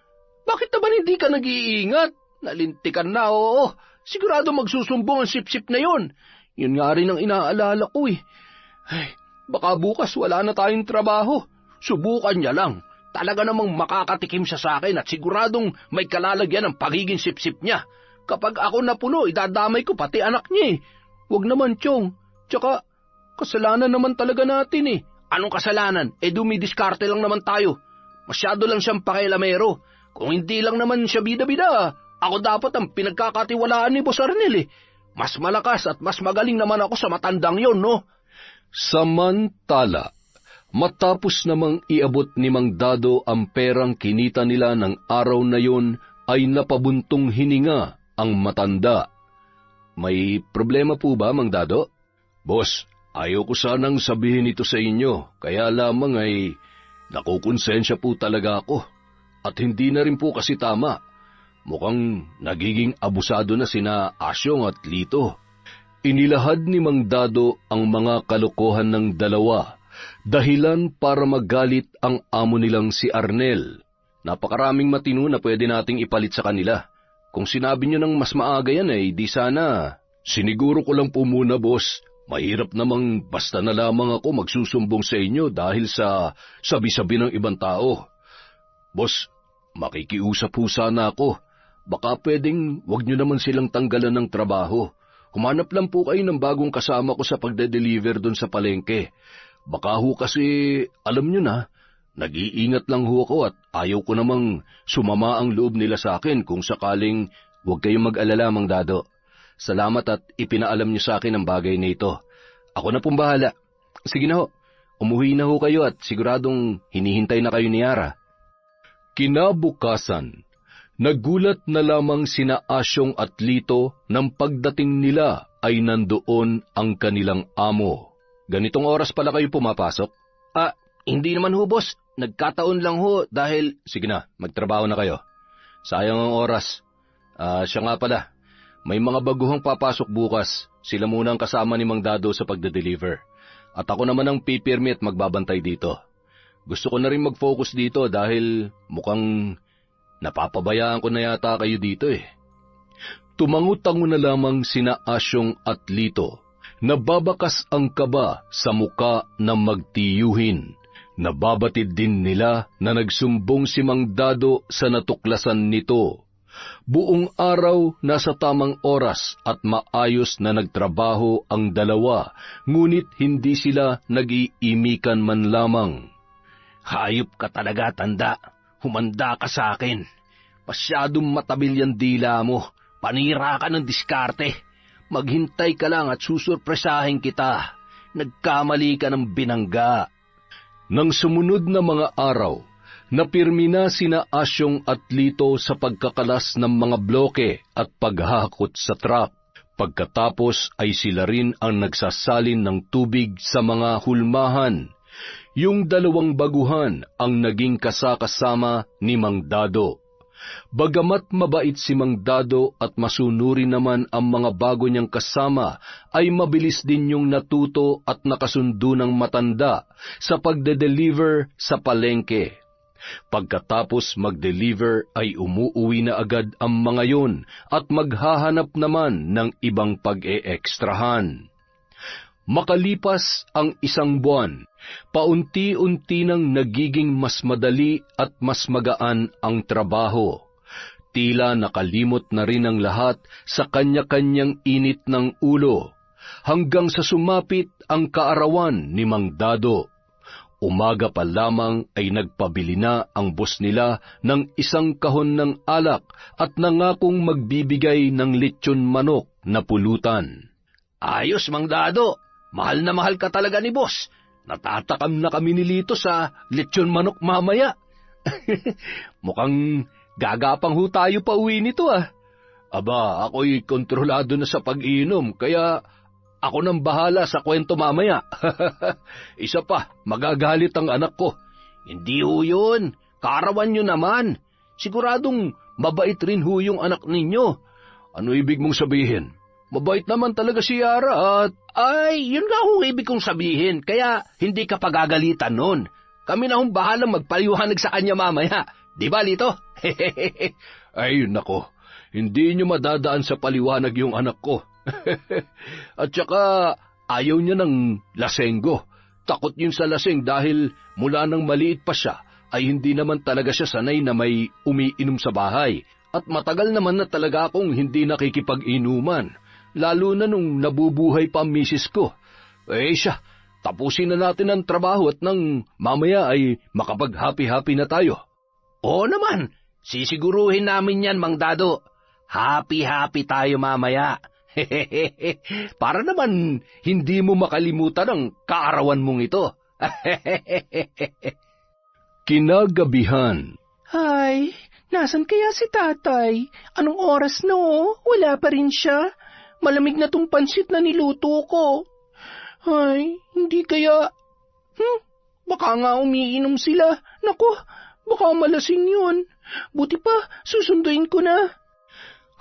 Bakit naman hindi ka nag-iingat? Nalintikan na, oo. Sigurado magsusumbong ang sip-sip na yun. Yun nga rin ang inaalala ko eh. Ay, baka bukas wala na tayong trabaho. Subukan niya lang. Talaga namang makakatikim siya sa akin at siguradong may kalalagyan ng pagiging sip-sip niya. Kapag ako napuno, idadamay ko pati anak niya eh. Huwag naman, Chong. Tsaka, kasalanan naman talaga natin eh. Anong kasalanan? Dumidiskarte lang naman tayo. Masyado lang siyang pakialamero. Kung hindi lang naman siya bida-bida, ako dapat ang pinagkakatiwalaan ni Boss Arnel eh. Mas malakas at mas magaling naman ako sa matandang yon, no? Samantala, matapos namang iabot ni Mang Dado ang perang kinita nila ng araw na yon, ay napabuntong hininga ang matanda. May problema po ba, Mang Dado? Boss, ayaw ko sanang sabihin ito sa inyo, kaya lamang ay nakukonsensya po talaga ako. At hindi na rin po kasi tama. Mukhang nagiging abusado na sina Asyong at Lito. Inilahad ni Mang Dado ang mga kalokohan ng dalawa, dahilan para magalit ang amo nilang si Arnel. Napakaraming matino na pwede nating ipalit sa kanila. Kung sinabi nyo ng mas maaga yan ay di sana. Siniguro ko lang po muna, boss. Mahirap namang basta na lamang ako magsusumbong sa inyo dahil sa sabi-sabi ng ibang tao. Boss, makikiusap po sana ako. Baka pwedeng wag nyo naman silang tanggalan ng trabaho. Humanap lang po kayo ng bagong kasama ko sa pagde-deliver doon sa palengke. Baka ho kasi, alam nyo na, nag-iingat lang ho ako at ayaw ko namang sumama ang loob nila sa akin kung sakaling huwag kayong mag-alala, Mang Dado. Salamat at ipinaalam nyo sa akin ang bagay na ito. Ako na pong bahala. Sige na ho, umuwi na ho kayo at siguradong hinihintay na kayo ni Yara. Kinabukasan, nagulat na lamang sina Asyong at Lito nang pagdating nila ay nandoon ang kanilang amo. Ganitong oras pala kayo pumapasok? Hindi naman ho, boss. Nagkataon lang ho dahil... Sige na, magtrabaho na kayo. Sayang ang oras. Siya nga pala, may mga baguhang papasok bukas. Sila muna ang kasama ni Mang Dado sa pagde-deliver. At ako naman ang pipirmi at magbabantay dito. Gusto ko na rin mag-focus dito dahil mukhang napapabayaan ko na yata kayo dito eh. Tumangutango na lamang sina Asyong at Lito. Nababakas ang kaba sa muka ng magtiyuhin. Nababatid din nila na nagsumbong si Mang Dado sa natuklasan nito. Buong araw nasa tamang oras at maayos na nagtrabaho ang dalawa, ngunit hindi sila nag-iimikan man lamang. Hayop ka talaga, tanda. Humanda ka sa akin. Masyadong matabil yung dila mo. Panira ka ng diskarte. Maghintay ka lang at susurpresahin kita. Nagkamali ka ng binangga. Nang sumunod na mga araw, napirmi na sina Asyong at Lito sa pagkakalas ng mga bloke at paghahakot sa truck. Pagkatapos ay sila rin ang nagsasalin ng tubig sa mga hulmahan. Yung dalawang baguhan ang naging kasakasama ni Mang Dado. Bagamat mabait si Mang Dado at masunuri naman ang mga bago niyang kasama, ay mabilis din yung natuto at nakasundo ng matanda sa pagde-deliver sa palengke. Pagkatapos mag-deliver ay umuuwi na agad ang mga yun at maghahanap naman ng ibang pag-e-ekstrahan. Makalipas ang 1 buwan, paunti-unti nang nagiging mas madali at mas magaan ang trabaho. Tila nakalimot na rin ang lahat sa kanya-kanyang init ng ulo, hanggang sa sumapit ang kaarawan ni Mang Dado. Umaga pa lamang ay nagpabili na ang boss nila ng 1 kahon ng alak at nangakong magbibigay ng lechon manok na pulutan. Ayos, Mang Dado. Mahal na mahal ka talaga ni boss. Natatakam na kami ni Lito sa lechon manok mamaya. Mukhang gagapang ho tayo pa uwi nito ah. Aba, ako'y kontrolado na sa pag-inom, kaya ako nang bahala sa kwento mamaya. Isa pa, magagalit ang anak ko. Hindi ho yun. Kaarawan nyo naman. Siguradong mabait rin ho yung anak ninyo. Ano ibig mong sabihin? Mabait naman talaga si Yara at... Ay, yun nga ho ibig kong sabihin, kaya hindi ka pagagalitan nun. Kami na hong bahalang magpaliwanag sa kanya mamaya. Di ba, Lito? Ay, nako, hindi nyo madadaan sa paliwanag yung anak ko. At saka, ayaw niya ng lasenggo. Takot yun sa laseng dahil mula nang maliit pa siya, ay hindi naman talaga siya sanay na may umiinom sa bahay. At matagal naman na talaga akong hindi nakikipag-inuman. Lalo na nung nabubuhay pa ang misis ko. Siya, tapusin na natin ang trabaho at nang mamaya ay makapag-happy-happy na tayo. Oo naman, sisiguruhin namin yan, Mang Dado. Happy-happy tayo mamaya. Para naman hindi mo makalimutan ang kaarawan mong ito. Kinagabihan. Ay, nasan kaya si tatay? Anong oras no? Wala pa rin siya. Malamig na tong pansit na niluto ko. Ay, hindi kaya... baka nga umiinom sila. Naku, baka malasing yun. Buti pa, susunduin ko na.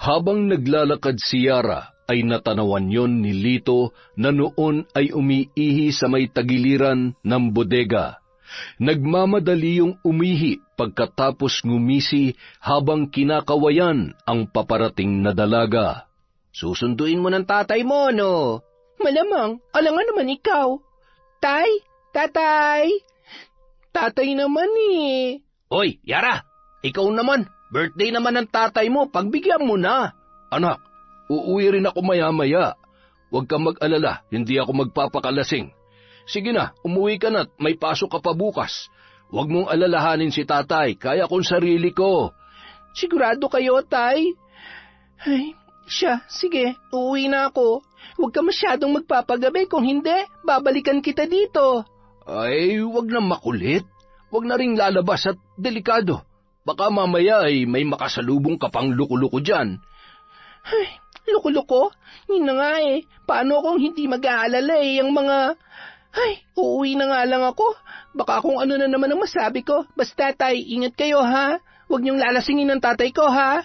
Habang naglalakad si Yara, ay natanawan yon ni Lito na noon ay umiihi sa may tagiliran ng bodega. Nagmamadali yung umihi pagkatapos ngumisi habang kinakawayan ang paparating na dalaga. Susunduin mo ng tatay mo, no? Malamang, alangan naman ikaw. Tay, tatay. Tatay naman eh. Oy, Yara, ikaw naman. Birthday naman ng tatay mo, pagbigyan mo na. Anak, uuwi rin ako maya-maya. Huwag kang mag-alala, hindi ako magpapakalasing. Sige na, umuwi ka na't may pasok ka pa bukas. Huwag mong alalahanin si tatay, kaya kong sarili ko. Sigurado kayo, tay? Ay, siya, sige, uuwi na ako. Huwag ka masyadong magpapagabi, kung hindi, babalikan kita dito. Ay, huwag na makulit. Huwag na ring lalabas at delikado. Baka mamaya ay may makasalubong ka pang luko-luko dyan. Ay, luko-luko? Yun na nga eh. Paano kung hindi mag-aalala eh, ang mga... Ay, uuwi na nga lang ako. Baka kung ano na naman ang masabi ko. Basta tay, ingat kayo ha. Huwag niyong lalasingin ng tatay ko ha.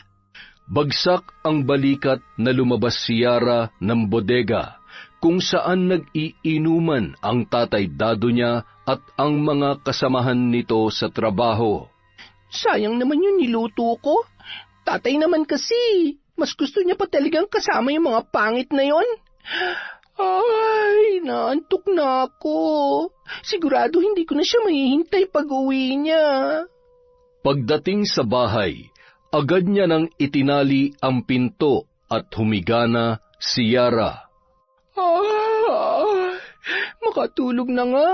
Bagsak ang balikat na lumabas si Yara ng bodega, kung saan nag-iinuman ang tatay Dado niya at ang mga kasamahan nito sa trabaho. Sayang naman yung niluto ko. Tatay naman kasi, mas gusto niya pa talagang kasama yung mga pangit na yon. Ay, naantok na ako. Sigurado hindi ko na siya mahihintay pag-uwi niya. Pagdating sa bahay, agad niya nang itinali ang pinto at humiga na si Yara. Makatulog na nga.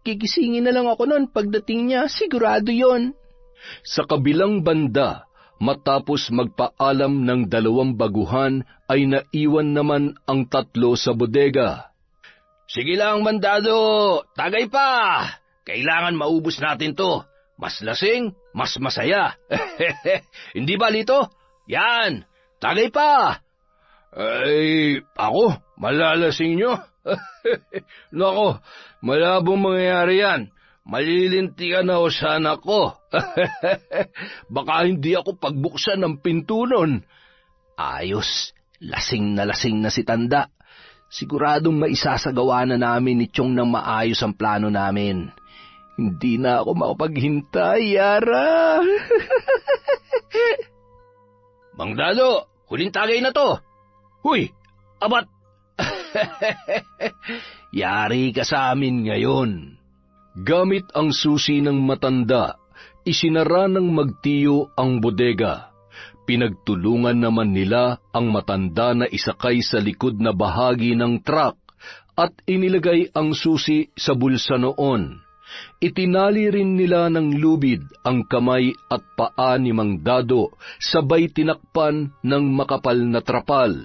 Gigisingin na lang ako noon pagdating niya, sigurado yon. Sa kabilang banda, matapos magpaalam ng 2 baguhan, ay naiwan naman ang 3 sa bodega. Sige lang, mandado, tagay pa! Kailangan maubos natin to. Mas lasing, mas masaya. Hindi ba, Lito? Yan, tagay pa! Ay, ako? Malalasing nyo? Nako, malabong mangyayari yan. Malilintikan na o sana ko. Baka hindi ako pagbuksan ng pinto nun. Ayos, lasing na si Tanda. Siguradong maisasagawa na namin ni Chong ng maayos ang plano namin. Hindi na ako makapaghintay, Yara. Mang Dado, huling tagay na to. Huy, abat! Yari ka sa amin ngayon. Gamit ang susi ng matanda, isinara ng magtiyo ang bodega. Pinagtulungan naman nila ang matanda na isakay sa likod na bahagi ng truck at inilagay ang susi sa bulsa noon. Itinali rin nila ng lubid ang kamay at paa ni Mang Dado, sabay tinakpan ng makapal na trapal.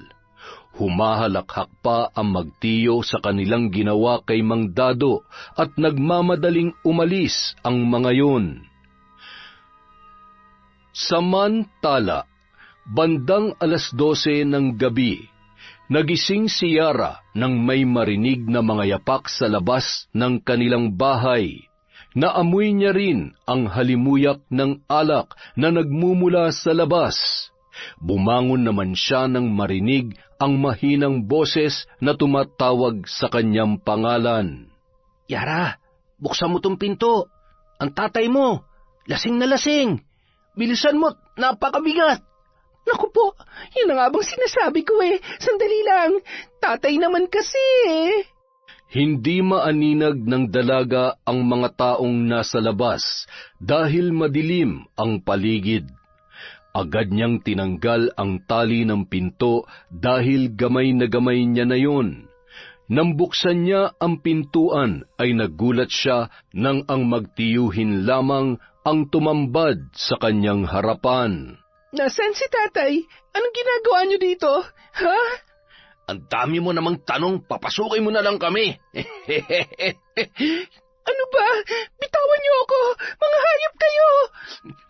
Humahalakhak pa ang magtiyo sa kanilang ginawa kay Mang Dado at nagmamadaling umalis ang mga yun. Samantala, bandang 12:00 ng gabi, nagising si Yara nang may marinig na mga yapak sa labas ng kanilang bahay. Naamoy niya rin ang halimuyak ng alak na nagmumula sa labas. Bumangon naman siya nang marinig ang mahinang boses na tumatawag sa kanyang pangalan. Yara, buksan mo tong pinto. Ang tatay mo, lasing na lasing. Bilisan mo, napakabigat. Naku po, yun na nga bang sinasabi ko eh. Sandali lang, tatay naman kasi eh. Hindi maaninag ng dalaga ang mga taong nasa labas dahil madilim ang paligid. Agad niyang tinanggal ang tali ng pinto dahil gamay na gamay niya na yun. Nang buksan niya ang pintuan ay nagulat siya nang ang magtiyuhin lamang ang tumambad sa kanyang harapan. Nasaan si tatay? Anong ginagawa niyo dito? Ha? Ang dami mo namang tanong, papasukin mo na lang kami. Ano ba? Bitawan niyo ako! Mga hayop kayo!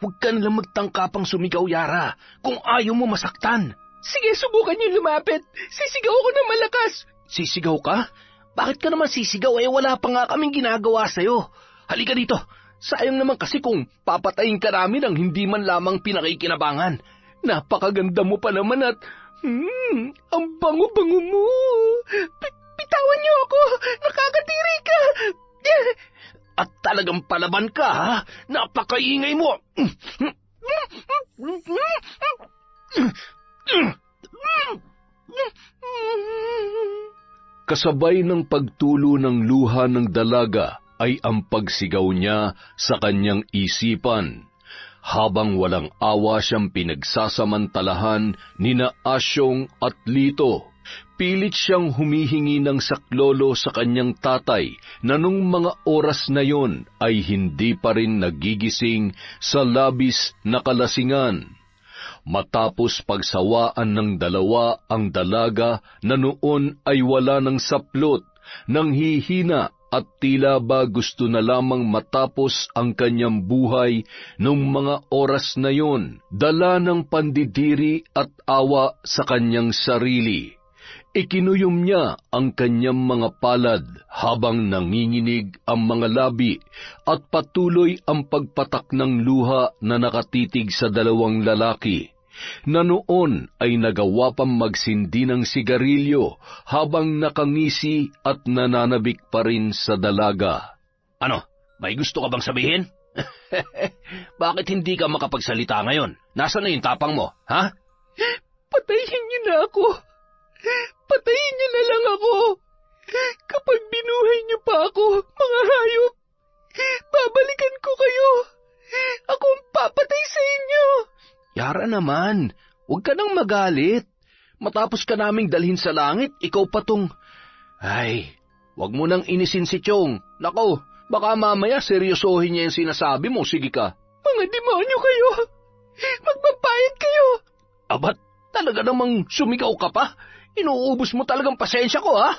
Huwag ka nalang magtangkapang sumigaw, Yara. Kung ayaw mo masaktan. Sige, subukan niyo lumapit. Sisigaw ako ng malakas. Sisigaw ka? Bakit ka naman sisigaw? Wala pa nga kaming ginagawa sa'yo. Halika dito. Sayang naman kasi kung papatayin ka namin ang hindi man lamang pinakikinabangan. Napakaganda mo pa naman at... ang bango-bango mo. Bitawan niyo ako! Nakakadiri ka! At talagang palaban ka, ha? Napakaingay mo! Kasabay ng pagtulo ng luha ng dalaga ay ang pagsigaw niya sa kanyang isipan. Habang walang awa siyang pinagsasamantalahan nina Asyong at Lito, pilit siyang humihingi ng saklolo sa kanyang tatay na nung mga oras na yon ay hindi pa rin nagigising sa labis na kalasingan. Matapos pagsawaan ng dalawa ang dalaga na noon ay wala ng saplot, nang hihina at tila ba gusto na lamang matapos ang kanyang buhay nung mga oras na yon, dala ng pandidiri at awa sa kanyang sarili. Ikinuyom niya ang kanyang mga palad habang nanginginig ang mga labi at patuloy ang pagpatak ng luha na nakatitig sa dalawang lalaki, na noon ay nagawa pang magsindi ng sigarilyo habang nakangisi at nananabik pa rin sa dalaga. Ano, may gusto ka bang sabihin? Bakit hindi ka makapagsalita ngayon? Nasaan na yung tapang mo, ha? Patayin niyo na ako! Patayin niyo na lang ako! naman. Huwag ka nang magalit. Matapos ka naming dalhin sa langit, ikaw pa tong... Ay, huwag mo nang inisin si Chong. Nako, baka mamaya seryosohin niya yung sinasabi mo. Sige ka. Mga demonyo kayo! Magbabayad kayo! Abat, talaga namang sumigaw ka pa? Inuubos mo talagang pasensya ko, ha?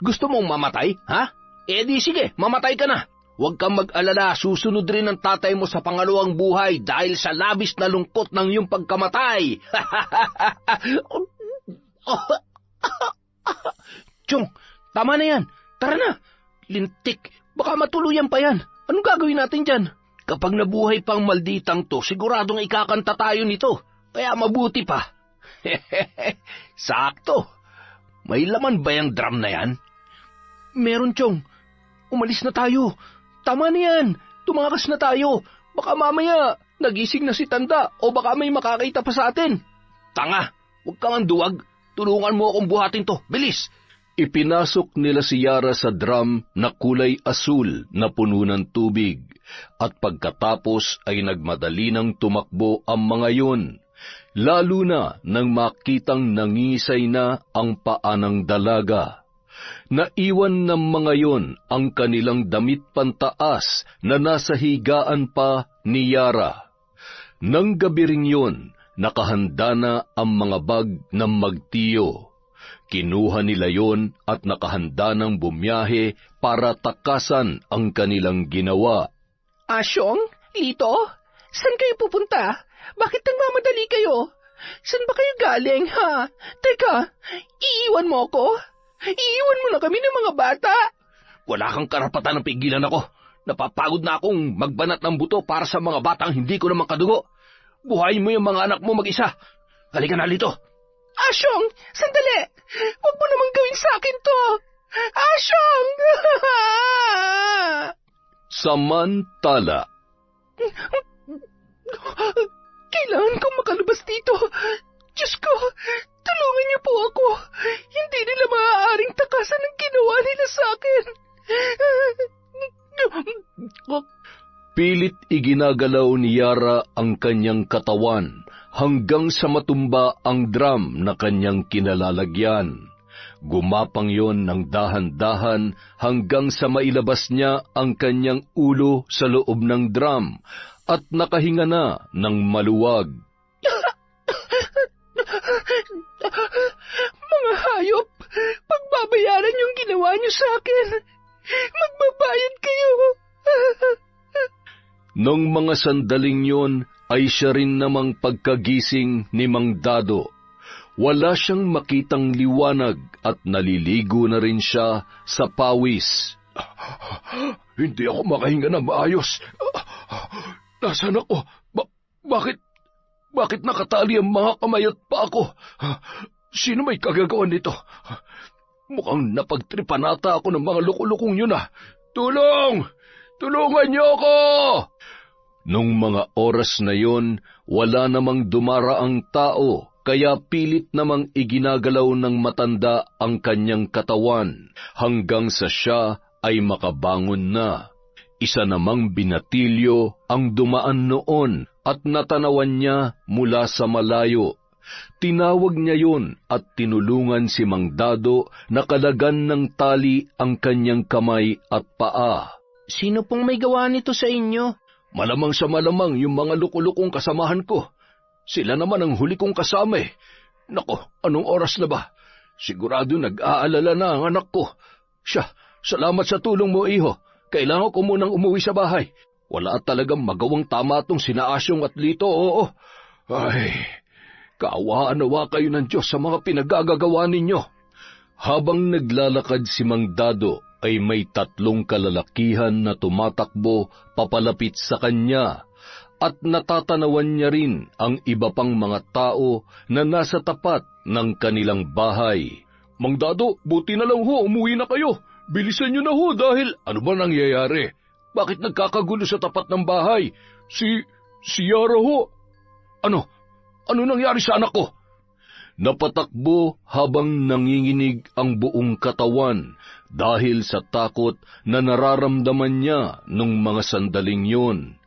Gusto mong mamatay, ha? Eh di sige, mamatay ka na. Huwag kang mag-alala, susunod rin ang tatay mo sa pangalawang buhay dahil sa labis na lungkot ng iyong pagkamatay. Chong, tama na yan. Tara na. Lintik, baka matuluyan pa yan. Anong gagawin natin dyan? Kapag nabuhay pang malditang to, siguradong ikakanta tayo nito. Kaya mabuti pa. Sakto. May laman ba yung drum na yan? Meron, Chong. Umalis na tayo. Tama na yan. Tumakas na tayo. Baka mamaya nagising na si Tanda o baka may makakita pa sa atin. Tanga, huwag kang anduwag. Tulungan mo akong buhatin to. Bilis! Ipinasok nila si Yara sa drum na kulay asul na puno ng tubig, at pagkatapos ay nagmadali ng tumakbo ang mga yun, lalo na nang makitang nangisay na ang paa ng dalaga. Naiwan ng mga yon ang kanilang damit pantaas na nasa higaan pa ni Yara. Nang gabi ring yun, nakahanda na ang mga bag ng magtiyo. Kinuha nila yon at nakahanda ng bumiyahe para takasan ang kanilang ginawa. Asyong? Lito? Saan kayo pupunta? Bakit nagmamadali kayo? Saan ba kayo galing, ha? Teka, iiwan mo ako? Iiwan mo na kami ng mga bata? Wala kang karapatan na pigilan ako. Napapagod na akong magbanat ng buto para sa mga batang hindi ko naman kadugo. Buhayin mo yung mga anak mo mag-isa. Halika na, Lito. Asyong, sandali! Huwag mo naman gawin sa akin to! Asyong! Samantala, kailangan kong makalabas dito. Diyos ko, tulungan niyo po ako. Hindi nila maaaring takasan ang ginawa nila sa akin. pilit iginagalaw ni Yara ang kanyang katawan hanggang sa matumba ang drum na kanyang kinalalagyan. Gumapang yon ng dahan-dahan hanggang sa mailabas niya ang kanyang ulo sa loob ng drum at nakahinga na ng maluwag. Mga hayop, pagbabayaran yung ginawa niyo sa akin. Magbabayad kayo. Nung mga sandaling yon ay siya rin namang pagkagising ni Mang Dado. Wala siyang makitang liwanag at naliligo na rin siya sa pawis. Hindi ako makahinga na maayos. Nasaan ako? Bakit nakatali ang mga kamay at paa ko? Sino may kagagawan nito? Mukhang napagtripan ata ako ng mga lukulukong yun ah. Tulong! Tulungan niyo ako! Nung mga oras na yon, wala namang dumaraang tao, kaya pilit namang iginagalaw ng matanda ang kanyang katawan hanggang sa siya ay makabangon na. Isa namang binatilyo ang dumaan noon at natanawan niya mula sa malayo. Tinawag niya yon at tinulungan si Mang Dado na kalagan ng tali ang kanyang kamay at paa. Sino pong may gawa nito sa inyo? Malamang sa malamang yung mga lukulukong kasamahan ko. Sila naman ang huli kong kasama eh. Nako, anong oras na ba? Sigurado nag-aalala na ang anak ko. Siya, salamat sa tulong mo, iho. Kailangan ko munang umuwi sa bahay. Wala talagang magawang tama tong sina Asyong at Lito, oo. Ay, kaawaan-awa kayo ng Diyos sa mga pinagagagawa ninyo. Habang naglalakad si Mang Dado, ay may 3 kalalakihan na tumatakbo papalapit sa kanya at natatanawan niya rin ang iba pang mga tao na nasa tapat ng kanilang bahay. Mang Dado, buti na lang ho, umuwi na kayo. Bilisan niyo na ho dahil ano ba nangyayari? Bakit nagkakagulo sa tapat ng bahay? Si Yara ho. Ano nangyari sa anak ko? Napatakbo habang nanginginig ang buong katawan dahil sa takot na nararamdaman niya nung mga sandaling yon.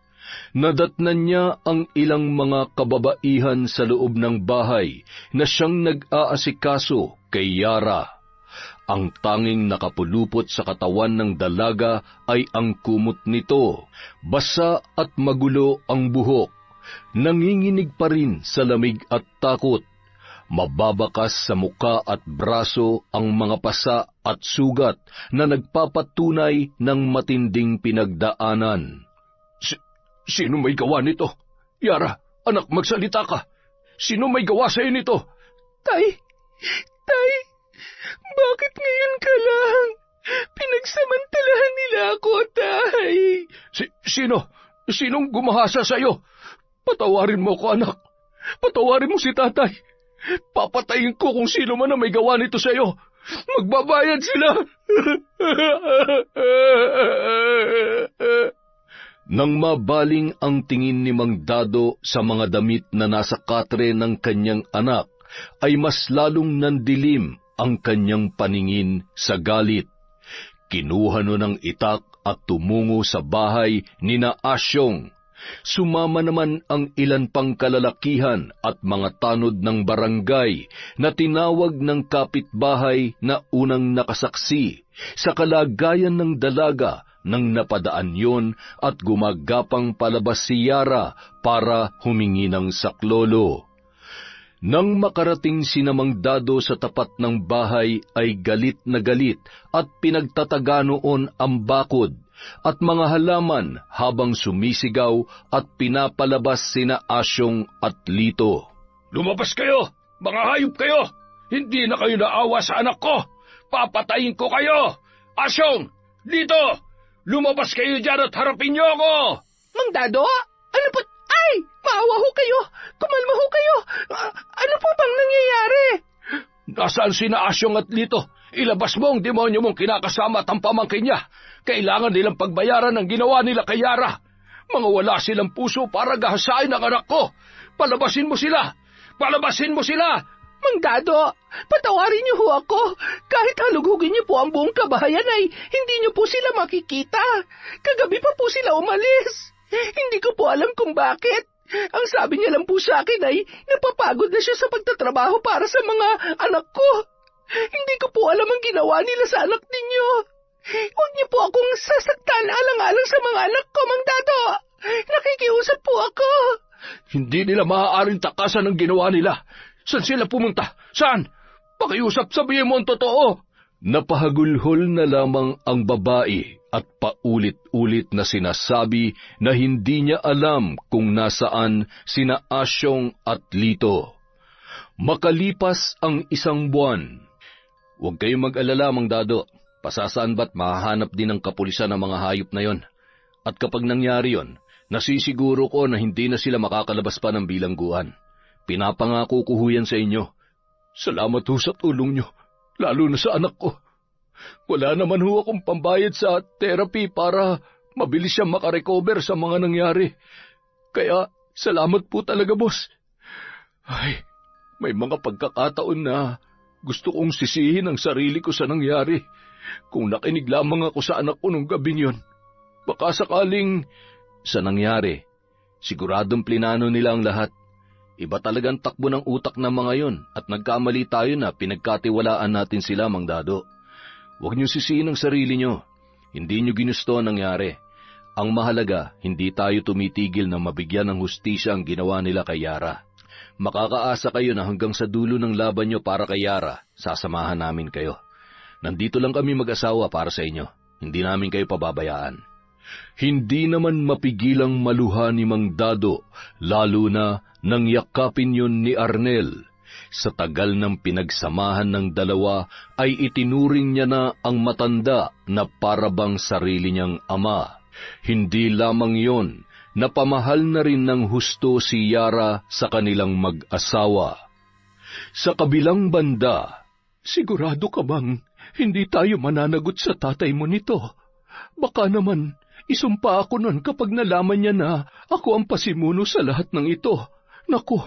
Nadatnan niya ang ilang mga kababaihan sa loob ng bahay na siyang nag-aasikaso kay Yara. Ang tanging nakapulupot sa katawan ng dalaga ay ang kumot nito. Basa at magulo ang buhok. Nanginginig pa rin sa lamig at takot. Mababakas sa muka at braso ang mga pasa at sugat na nagpapatunay ng matinding pinagdaanan. Sino may gawa nito? Yara, anak, magsalita ka. Sino may gawa sa'yo nito? Tay, bakit ngayon ka lang? Pinagsamantalahan nila ako, Tay. Sinong gumahasa sa'yo? Patawarin mo ko, anak. Patawarin mo si tatay. Papatayin ko kung sino man ang may gawa nito sa'yo. Magbabayad sila. Nang mabaling ang tingin ni Mang Dado sa mga damit na nasa katre ng kanyang anak, ay mas lalong nandilim ang kanyang paningin sa galit. Kinuha no ng itak at tumungo sa bahay ni na Asyong. Sumama naman ang ilan pang kalalakihan at mga tanod ng barangay na tinawag ng kapitbahay na unang nakasaksi sa kalagayan ng dalaga nang napadaan yon at gumagapang palabas si Yara para humingi ng saklolo. Nang makarating si Mang Dado sa tapat ng bahay ay galit na galit at pinagtataga noon ang bakod at mga halaman habang sumisigaw at pinapalabas sina Asyong at Lito. Lumabas kayo! Mga hayop kayo! Hindi na kayo naawa sa anak ko! Papatayin ko kayo! Asyong! Lito! Lumabas kayo dyan at harapin niyo ako! Mang Dado, ano po? Ay! Maawa ho kayo! Kumalma ho kayo! Ano po bang nangyayari? Nasaan sina Asyong at Lito? Ilabas mo ang demonyo mong kinakasama at ang pamangkin niya. Kailangan nilang pagbayaran ng ginawa nila kay Yara. Mga wala silang puso para gahasain ang anak ko. Palabasin mo sila! Palabasin mo sila! Mang Dado, patawarin niyo ho ako. Kahit halughugin niyo po ang buong kabahayan ay hindi niyo po sila makikita. Kagabi pa po sila umalis. Hindi ko po alam kung bakit. Ang sabi niya lang po sa akin ay napapagod na siya sa pagtatrabaho para sa mga anak ko. Hindi ko po alam ang ginawa nila sa anak ninyo. Huwag niyo po akong sasaktan alang-alang sa mga anak ko, Mang Dado. Nakikiusap po ako. Hindi nila maaaring takasan ang ginawa nila. Saan sila pumunta? Saan? Pakiusap, sabihin mo ang totoo. Napahagulhol na lamang ang babae at paulit-ulit na sinasabi na hindi niya alam kung nasaan sina Asyong at Lito. Makalipas ang 1 buwan. Huwag kayong mag-alala, Mang Dado. Pasasaan ba't mahahanap din ng kapulisan ng mga hayop na yon? At kapag nangyari yon, nasisiguro ko na hindi na sila makakalabas pa ng bilangguan. Pinapangako ko yan sa inyo. Salamat ho sa tulong nyo, lalo na sa anak ko. Wala naman ho akong pambayad sa therapy para mabilis siyang makarecover sa mga nangyari. Kaya salamat po talaga, boss. Ay, may mga pagkakataon na gusto kong sisihin ang sarili ko sa nangyari. Kung nakinig lamang ako sa anak ko nung gabing yon, baka sakaling... Sa nangyari, siguradong plinano nila ang lahat. Iba talagang takbo ng utak ng mga yon at nagkamali tayo na pinagkatiwalaan natin sila, Mang Dado. Huwag niyo sisihin ang sarili niyo. Hindi niyo ginusto ang nangyari. Ang mahalaga, hindi tayo tumitigil na mabigyan ng hustisya ang ginawa nila kay Yara. Makakaasa kayo na hanggang sa dulo ng laban niyo para kay Yara, sasamahan namin kayo. Nandito lang kami mag-asawa para sa inyo. Hindi namin kayo pababayaan. Hindi naman mapigilang maluha ni Mang Dado, lalo na nang yakapin yun ni Arnel. Sa tagal ng pinagsamahan ng dalawa ay itinuring niya na ang matanda na parabang sarili niyang ama. Hindi lamang yon, napamahal na rin ng husto si Yara sa kanilang mag-asawa. Sa kabilang banda, sigurado ka bang hindi tayo mananagot sa tatay mo nito? Baka naman isumpa ako nun kapag nalaman niya na ako ang pasimuno sa lahat ng ito. Naku,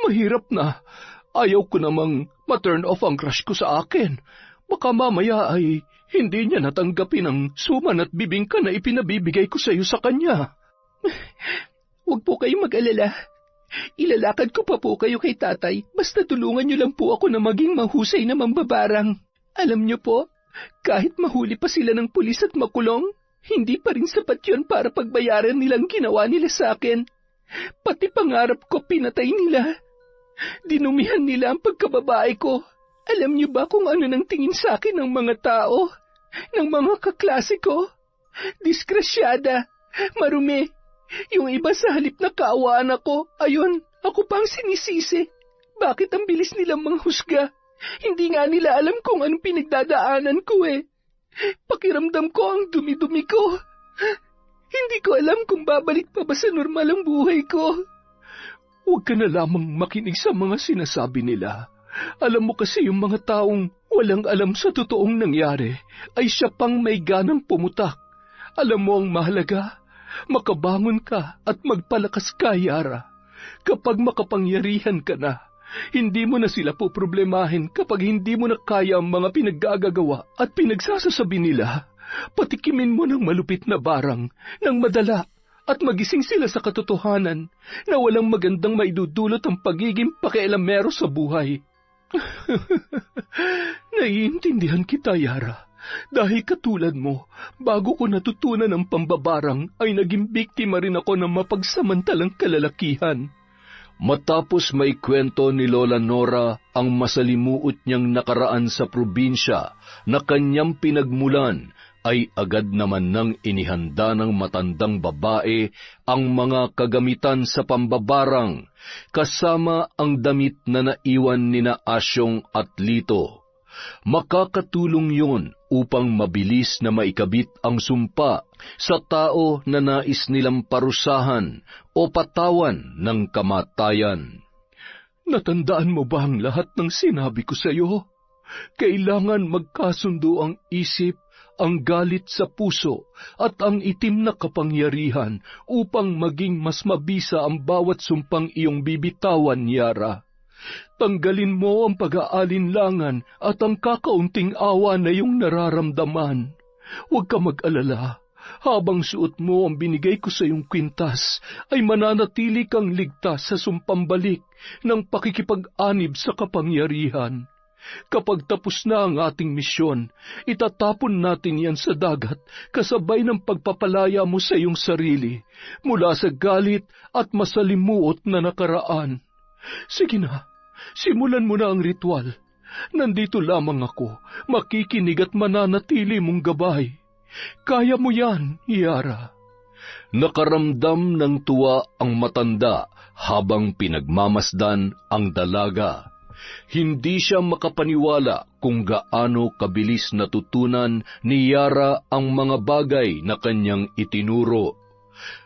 mahirap na. Ayaw ko namang ma-turn off ang crush ko sa akin. Baka mamaya ay hindi niya natanggapin ang suman at bibingka na ipinabibigay ko sa iyo sa kanya. Huwag po kayong mag-alala. Ilalakad ko pa po kayo kay tatay, basta tulungan niyo lang po ako na maging mahusay na mambabarang. Alam niyo po, kahit mahuli pa sila ng pulis at makulong, hindi pa rin sapat yun para pagbayaran nilang ginawa nila sa akin. Pati pangarap ko pinatay nila. Dinumihan nila ang pagkababae ko. Alam niyo ba kung ano nang tingin sa akin ng mga tao? Ng mga kaklase ko? Diskrasyada, marumi. Yung iba sa halip na kaawaan ako, ayun, ako pang sinisisi. Bakit ang bilis nilang manghusga? Hindi nga nila alam kung anong pinagdadaanan ko eh. Pakiramdam ko ang dumi-dumi ko. Hindi ko alam kung babalik pa ba sa normal ang buhay ko. Huwag ka na lamang makinig sa mga sinasabi nila. Alam mo kasi yung mga taong walang alam sa totoong nangyari ay siya pang may ganang pumutak. Alam mo ang mahalaga? Makabangon ka at magpalakas ka, Yara. Kapag makapangyarihan ka na, hindi mo na sila poproblemahin kapag hindi mo na kaya ang mga pinaggagawa at pinagsasasabi nila. Patikimin mo ng malupit na barang, ng madala, at magising sila sa katotohanan na walang magandang maidudulot ang pagiging pakialamero sa buhay. Naiintindihan kita, Yara. Dahil katulad mo, bago ko natutunan ang pambabarang ay naging biktima rin ako ng mapagsamantalang kalalakihan. Matapos may kwento ni Lola Nora ang masalimuot niyang nakaraan sa probinsya na kanyang pinagmulan, ay agad naman nang inihanda ng matandang babae ang mga kagamitan sa pambabarang, kasama ang damit na naiwan nina Asyong at Lito. Makakatulong yun upang mabilis na maikabit ang sumpa sa tao na nais nilang parusahan o patawan ng kamatayan. Natandaan mo ba ang lahat ng sinabi ko sa iyo? Kailangan magkasundo ang isip, ang galit sa puso, at ang itim na kapangyarihan upang maging mas mabisa ang bawat sumpang iyong bibitawan, Yara. Tanggalin mo ang pag-aalinlangan at ang kakaunting awa na iyong nararamdaman. Huwag ka mag-alala. Habang suot mo ang binigay ko sa iyong kwintas, ay mananatili kang ligtas sa sumpambalik ng pakikipag-anib sa kapangyarihan. Kapag tapos na ang ating misyon, itatapon natin yan sa dagat kasabay ng pagpapalaya mo sa iyong sarili mula sa galit at masalimuot na nakaraan. Sige na, simulan mo na ang ritual. Nandito lamang ako, makikinig at mananatili mong gabay. Kaya mo yan, Yara. Nakaramdam ng tuwa ang matanda habang pinagmamasdan ang dalaga. Hindi siya makapaniwala kung gaano kabilis natutunan ni Yara ang mga bagay na kanyang itinuro.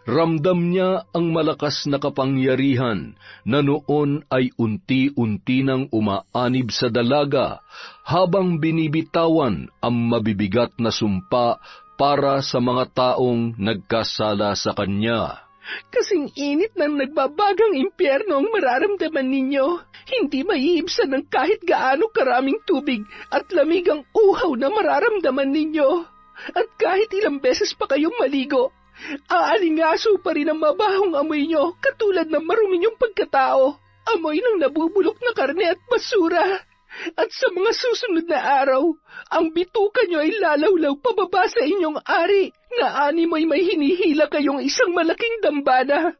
Ramdam niya ang malakas na kapangyarihan na noon ay unti-unti nang umaanib sa dalaga habang binibitawan ang mabibigat na sumpa para sa mga taong nagkasala sa kanya. Kasing init ng nagbabagang impyerno ang mararamdaman ninyo. Hindi maiibsan ng kahit gaano karaming tubig at lamig ang uhaw na mararamdaman ninyo. At kahit ilang beses pa kayong maligo, aalingaso pa rin ang mabahong amoy nyo katulad ng marumi nyong pagkatao. Amoy ng nabubulok na karne at basura. At sa mga susunod na araw, ang bituka nyo ay lalawlaw pababa sa inyong ari na animoy may hinihila kayong isang malaking dambana.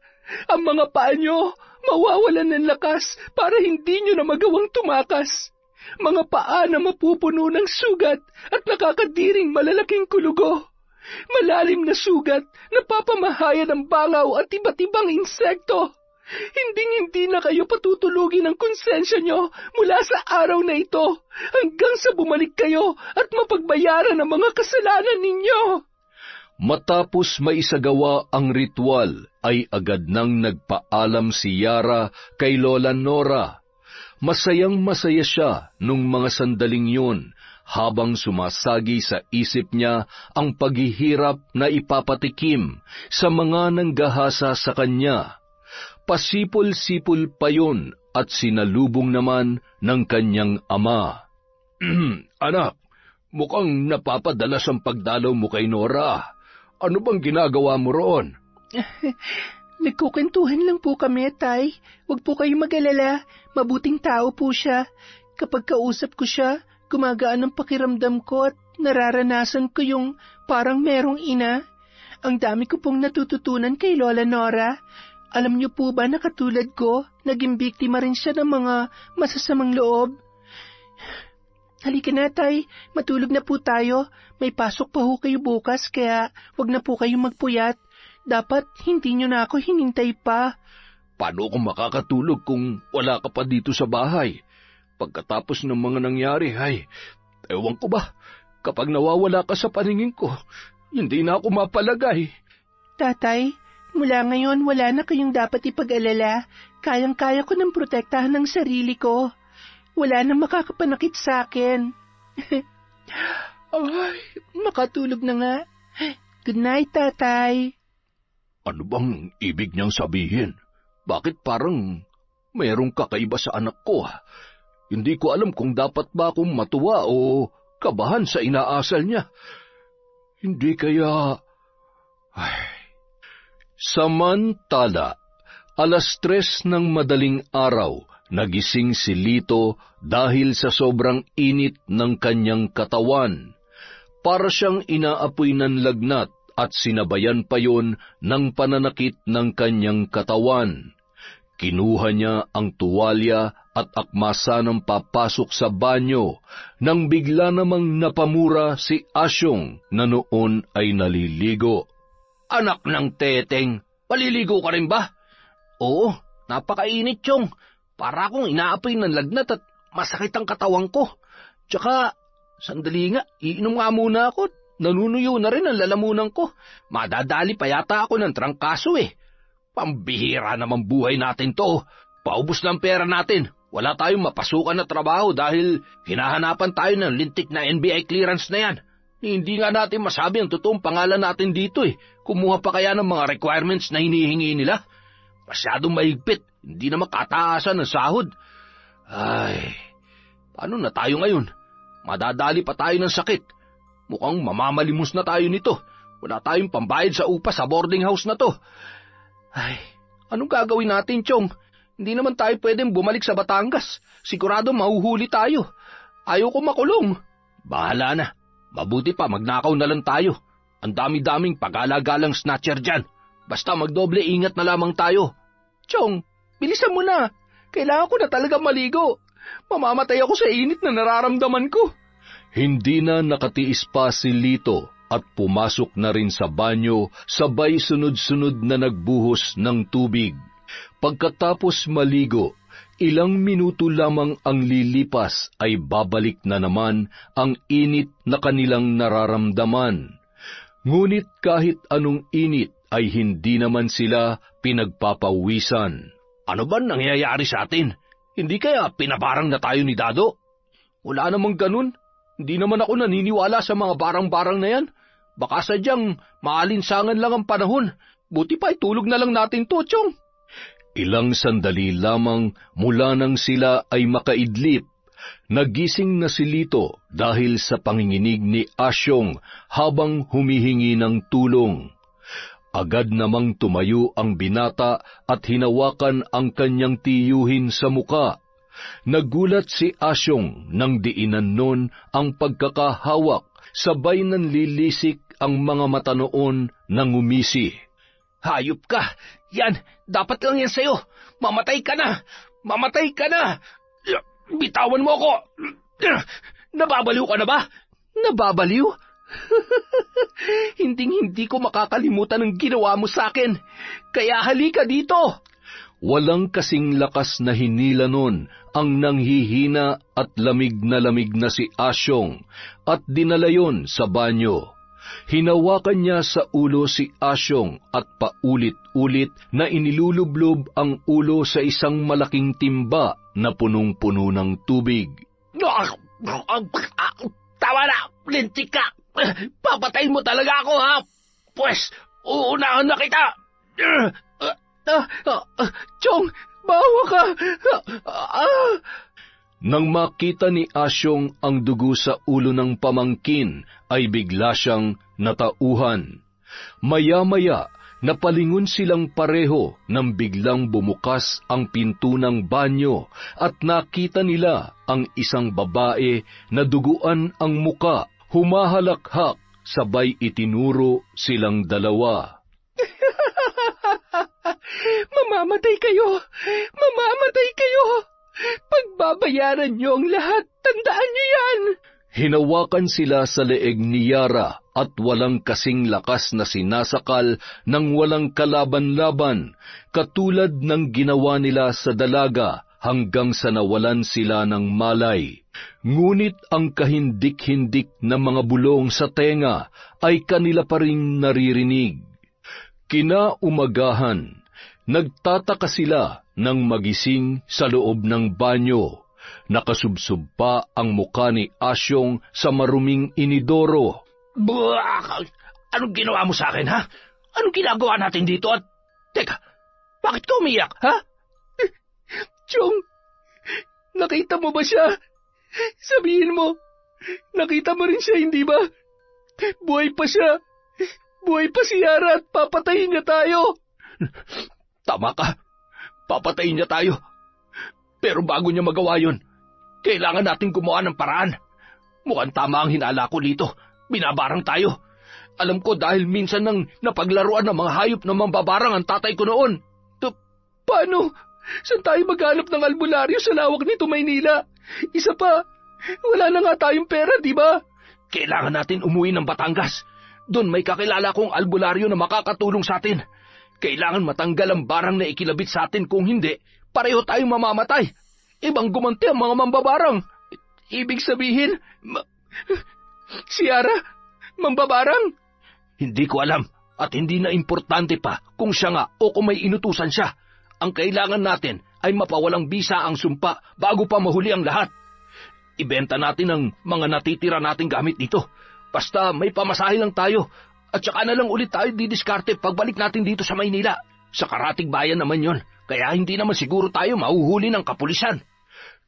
Ang mga paa nyo mawawalan ng lakas para hindi nyo na magawang tumakas. Mga paa na mapupuno ng sugat at nakakadiring malalaking kulugo. Malalim na sugat na papamahayan ng bangaw at iba't ibang insekto. Hinding-hindi na kayo patutulugin ng konsensya nyo mula sa araw na ito hanggang sa bumalik kayo at mapagbayaran ang mga kasalanan ninyo. Matapos maisagawa ang ritual, ay agad nang nagpaalam si Yara kay Lola Nora. Masayang-masaya siya nung mga sandaling yun habang sumasagi sa isip niya ang paghihirap na ipapatikim sa mga nanggahasa sa kanya. Pasipol-sipol pa yun at sinalubong naman ng kanyang ama. Anak, mukhang napapadalas ang pagdalaw mo kay Nora. Ano bang ginagawa mo roon? Nagkukwentuhan lang po kami, Tay. Huwag po kayong mag-alala. Mabuting tao po siya. Kapag kausap ko siya, gumagaan ang pakiramdam ko at nararanasan ko yung parang merong ina. Ang dami ko pong natututunan kay Lola Nora. Alam niyo po ba na katulad ko, naging biktima rin siya ng mga masasamang loob? Halika na, Tay. Matulog na po tayo. May pasok pa ho kayo bukas, kaya wag na po kayong magpuyat. Dapat hindi niyo na ako hinintay pa. Paano ako makakatulog kung wala ka pa dito sa bahay? Pagkatapos ng mga nangyari, ewan ko ba, kapag nawawala ka sa paningin ko, hindi na ako mapalagay. Tatay, mula ngayon wala na kayong dapat ipag-alala. Kayang-kaya ko ng protektahan ng sarili ko. Wala nang makakapanakit sa akin. Ay, makatulog na nga. Good night, Tatay. Ano bang ibig niyang sabihin? Bakit parang mayroong kakaiba sa anak ko? Hindi ko alam kung dapat ba akong matuwa o kabahan sa inaasal niya. Hindi kaya... Samantala, 3:00 ng madaling araw, nagising si Lito dahil sa sobrang init ng kanyang katawan. Para siyang inaapoy ng lagnat at sinabayan pa yon ng pananakit ng kanyang katawan. Kinuha niya ang tuwalya at akmasa ng papasok sa banyo nang bigla namang napamura si Asyong na noon ay naliligo. Anak ng teteng, paliligo ka rin ba? Oo, napakainit, Chong. Para akong inaapoy ng lagnat at masakit ang katawan ko. Tsaka, sandali nga, iinom nga muna ako. Nanunuyo na rin ang lalamunan ko. Madadali pa yata ako ng trangkaso eh. Pambihira naman buhay natin to. Paubos na ang pera natin. Wala tayong mapasukan na trabaho dahil hinahanapan tayo ng lintik na NBI clearance na yan. Hindi nga natin masabi ang totoong pangalan natin dito eh. Kumuha pa kaya ng mga requirements na hinihingi nila? Masyadong mahigpit. Hindi na makataasan ng sahod. Ay, paano na tayo ngayon? Madadali pa tayo ng sakit. Mukhang mamamalimos na tayo nito. Wala tayong pambayad sa upa sa boarding house na to. Ay, anong gagawin natin, Chong? Hindi naman tayo pwedeng bumalik sa Batangas. Sigurado mahuhuli tayo. Ayaw ko makulong. Bahala na. Mabuti pa magnakaw na lang tayo. Ang dami-daming pag-alagalang snatcher dyan. Basta magdoble ingat na lamang tayo. Chong, bilisan mo na. Kailangan ko na talaga maligo. Mamamatay ako sa init na nararamdaman ko. Hindi na nakatiis pa si Lito at pumasok na rin sa banyo sabay sunod-sunod na nagbuhos ng tubig. Pagkatapos maligo, ilang minuto lamang ang lilipas ay babalik na naman ang init na kanilang nararamdaman. Ngunit kahit anong init ay hindi naman sila pinagpapawisan. Ano ba nangyayari sa atin? Hindi kaya pinabarang na tayo ni Dado? Wala namang ganun. Hindi naman ako naniniwala sa mga barang-barang na yan. Baka sadyang maalinsangan lang ang panahon. Buti pa itulog na lang natin to, Chong. Ilang sandali lamang mula nang sila ay makaidlip. Nagising na si Lito dahil sa panginginig ni Asyong habang humihingi ng tulong. Agad namang tumayo ang binata at hinawakan ang kanyang tiyuhin sa muka. Nagulat si Asyong nang diinan nun ang pagkakahawak, sabay nanlilisik ang mga mata noon na ngumisi. Hayop ka! Yan! Dapat lang yan sa'yo! Mamatay ka na! Mamatay ka na! Bitawan mo ako! Nababaliw ka na ba? Nababaliw? Hinding-hindi ko makakalimutan ang ginawa mo sa akin. Kaya halika dito! Walang kasing lakas na hinila nun ang nanghihina at lamig na si Asyong at dinala yon sa banyo. Hinawakan niya sa ulo si Asyong at paulit-ulit na inilulublob ang ulo sa isang malaking timba na punong-puno ng tubig. Tama na! Lintik ka! Papatayin mo talaga ako, ha? Pwes, uunahan na kita! Chong, bawa ka! Nang makita ni Asyong ang dugo sa ulo ng pamangkin, ay bigla siyang natauhan. Maya-maya, Napalingon silang pareho nang biglang bumukas ang pinto ng banyo at nakita nila ang isang babae na duguan ang muka, humahalakhak, sabay itinuro silang dalawa. Mamamatay kayo! Mamamatay kayo! Pagbabayaran niyo ang lahat, tandaan niyo yan! Hinawakan sila sa leeg ni Yara at walang kasing lakas na sinasakal ng walang kalaban-laban, katulad ng ginawa nila sa dalaga hanggang sa nawalan sila ng malay. Ngunit ang kahindik-hindik na mga bulong sa tenga ay kanila pa ring naririnig. Kinaumagahan, nagtataka sila nang magising sa loob ng banyo. Nakasubsob pa ang muka ni Asyong sa maruming inidoro. Buwak! Anong ginawa mo sa akin, ha? Anong ginagawa natin dito at... Teka, bakit ka umiyak, ha? Chong, nakita mo ba siya? Sabihin mo, nakita mo rin siya, hindi ba? Buhay pa siya. Buhay pa si Yara at papatayin niya tayo. Tama ka. Papatayin niya tayo. Pero bago niya magawa yun, kailangan nating gumawa ng paraan. Mukhang tama ang hinala ko dito. Binabarang tayo. Alam ko dahil minsan nang napaglaruan ng mga hayop na mambabarang ang tatay ko noon. Paano? Saan tayo maghanap ng albularyo sa lawak nito, Maynila? Isa pa, wala na nga tayong pera, di ba? Kailangan natin umuwi ng Batangas. Doon may kakilala kong albularyo na makakatulong sa atin. Kailangan matanggal ang barang na ikilabit sa atin, kung hindi, pareho tayong mamamatay. Ibang gumanti ang mga mambabarang. Ibig sabihin, si Yara, mambabarang? Hindi ko alam at hindi na importante pa kung siya nga o kung may inutusan siya. Ang kailangan natin ay mapawalang bisa ang sumpa bago pa mahuli ang lahat. Ibenta natin ang mga natitira nating gamit dito. Basta may pamasahe lang tayo at saka na lang ulit tayo didiskarte pagbalik natin dito sa Maynila. Sa karatig bayan naman yon, kaya hindi naman siguro tayo mahuhuli ng kapulisan.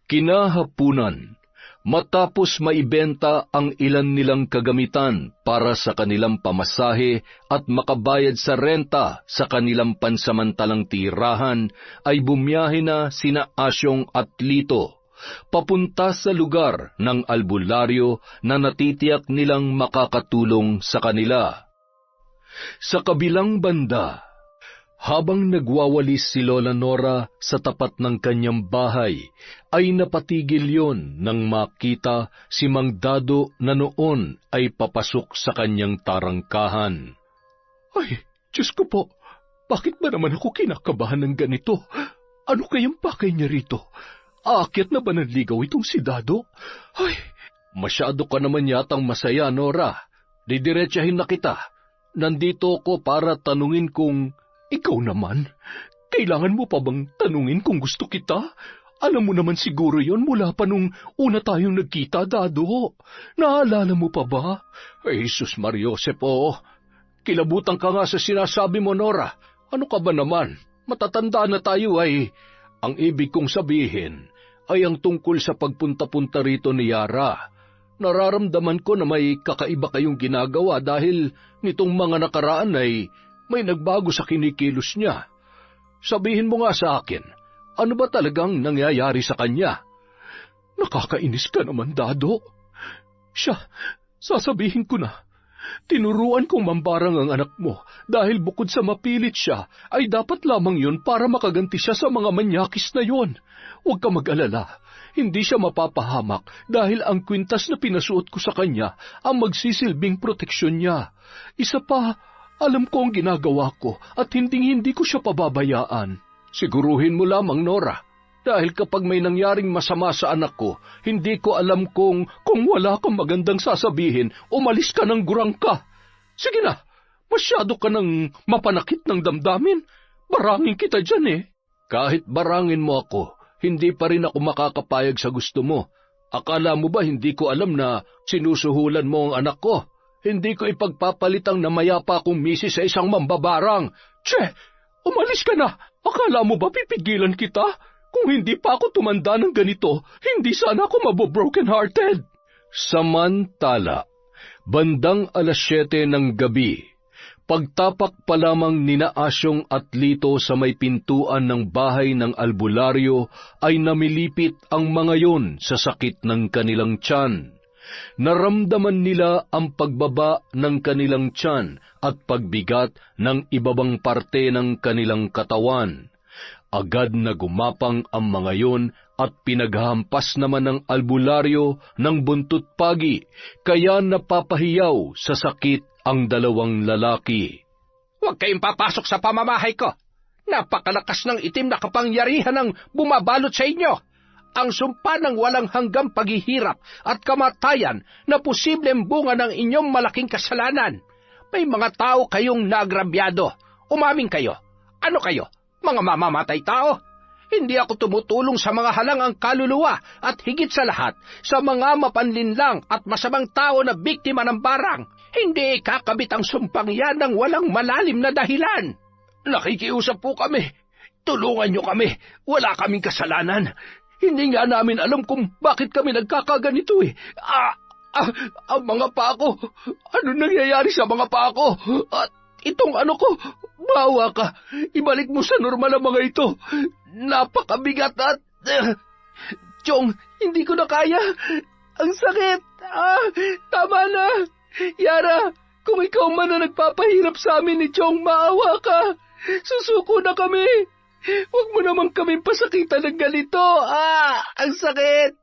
Kinahapunan, matapos maibenta ang ilan nilang kagamitan para sa kanilang pamasahe at makabayad sa renta sa kanilang pansamantalang tirahan, ay bumiyahe na sina Asyong at Lito, papunta sa lugar ng albularyo na natitiyak nilang makakatulong sa kanila. Sa kabilang banda, habang nagwawalis si Lola Nora sa tapat ng kanyang bahay, ay napatigil yon nang makita si Mang Dado na noon ay papasok sa kanyang tarangkahan. Ay, Diyos ko po, bakit ba naman ako kinakabahan ng ganito? Ano kayang pakay niya rito? Aakyat na ba ng ligaw itong si Dado? Ay, masyado ka naman yatang masaya, Nora. Didiretsahin na kita. Nandito ako para tanungin kung... Ikaw naman, kailangan mo pa bang tanungin kung gusto kita? Alam mo naman siguro yon mula pa nung una tayong nagkita, Dado. Naalala mo pa ba? Ay, Jesus Mariosep, kilabutan ka nga sa sinasabi mo, Nora. Ano ka ba naman? Matatanda na tayo ay... Ang ibig kong sabihin ay ang tungkol sa pagpunta-punta rito ni Yara. Nararamdaman ko na may kakaiba kayong ginagawa dahil nitong mga nakaraan ay... may nagbago sa kinikilos niya. Sabihin mo nga sa akin, ano ba talagang nangyayari sa kanya? Nakakainis ka naman, Dado. Siya, sasabihin ko na. Tinuruan kong mambarang ang anak mo dahil bukod sa mapilit siya, ay dapat lamang yun para makaganti siya sa mga manyakis na yon. Huwag ka mag-alala, hindi siya mapapahamak dahil ang kwintas na pinasuot ko sa kanya ang magsisilbing proteksyon niya. Isa pa, alam ko ang ginagawa ko at hindi ko siya pababayaan. Siguruhin mo lamang, Nora, dahil kapag may nangyaring masama sa anak ko, hindi ko alam kung wala kang magandang sasabihin, umalis ka ng gurang ka. Sige na, masyado ka nang mapanakit ng damdamin. Barangin kita dyan eh. Kahit barangin mo ako, hindi pa rin ako makakapayag sa gusto mo. Akala mo ba hindi ko alam na sinusuhulan mo ang anak ko? Hindi ko ipagpapalitang na mayapa akong misis sa isang mambabarang. Che, umalis ka na. Akala mo ba pipigilan kita? Kung hindi pa ako tumanda ng ganito, hindi sana ako mabobroken-hearted. Samantala, bandang 7:00 ng gabi, Pagtapak pa lamang nina Asyong at Lito sa may pintuan ng bahay ng albularyo ay namilipit ang mga yon sa sakit ng kanilang tiyan. Naramdaman nila ang pagbaba ng kanilang tiyan at pagbigat ng ibabang parte ng kanilang katawan. Agad na gumapang ang mga yon at pinaghampas naman ng albularyo ng buntot pagi, kaya napapahiyaw sa sakit ang dalawang lalaki. Huwag kayong papasok sa pamamahay ko. Napakalakas ng itim na kapangyarihan ng bumabalot sa inyo. Ang sumpa ng walang hanggang paghihirap at kamatayan na posibleng bunga ng inyong malaking kasalanan. May mga tao kayong naagrabyado. Umamin kayo. Ano kayo? Mga mamamatay tao? Hindi ako tumutulong sa mga halangang kaluluwa at higit sa lahat, sa mga mapanlinlang at masamang tao na biktima ng barang. Hindi kakabit ang sumpang yan ng walang malalim na dahilan. Nakikiusap po kami. Tulungan niyo kami. Wala kaming kasalanan. Hindi nga namin alam kung bakit kami nagkakaganito eh. Ang mga paa ko. Ano nangyayari sa mga paa ko? At itong ano ko, bawa ka. Ibalik mo sa normal ang mga ito. Napakabigat at... Chong, hindi ko na kaya. Ang sakit. Tama na. Yara, kung ikaw man na nagpapahirap sa amin ni Chong, maawa ka. Susuko na kami. Huwag mo naman kaming pasakitan ng ganito. Ang sakit.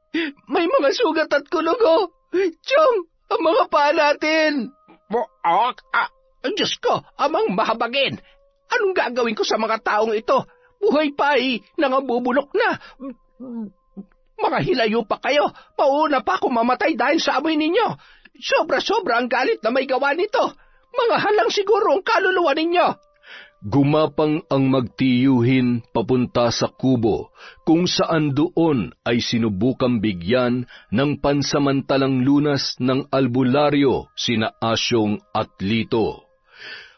May mga sugat at kulugo. Chong, ang mga paa natin. Diyos ko, amang mahabagin. Anong gagawin ko sa mga taong ito? Buhay pa nangabubulok na. Mga hilayo pa kayo. Pauna pa ako mamatay dahil sa amoy ninyo. Sobra-sobra ang galit na may gawa nito. Mga halang siguro ang kaluluwa ninyo. Gumapang ang magtiyuhin papunta sa kubo, kung saan doon ay sinubukang bigyan ng pansamantalang lunas ng albularyo sina Asyong at Lito.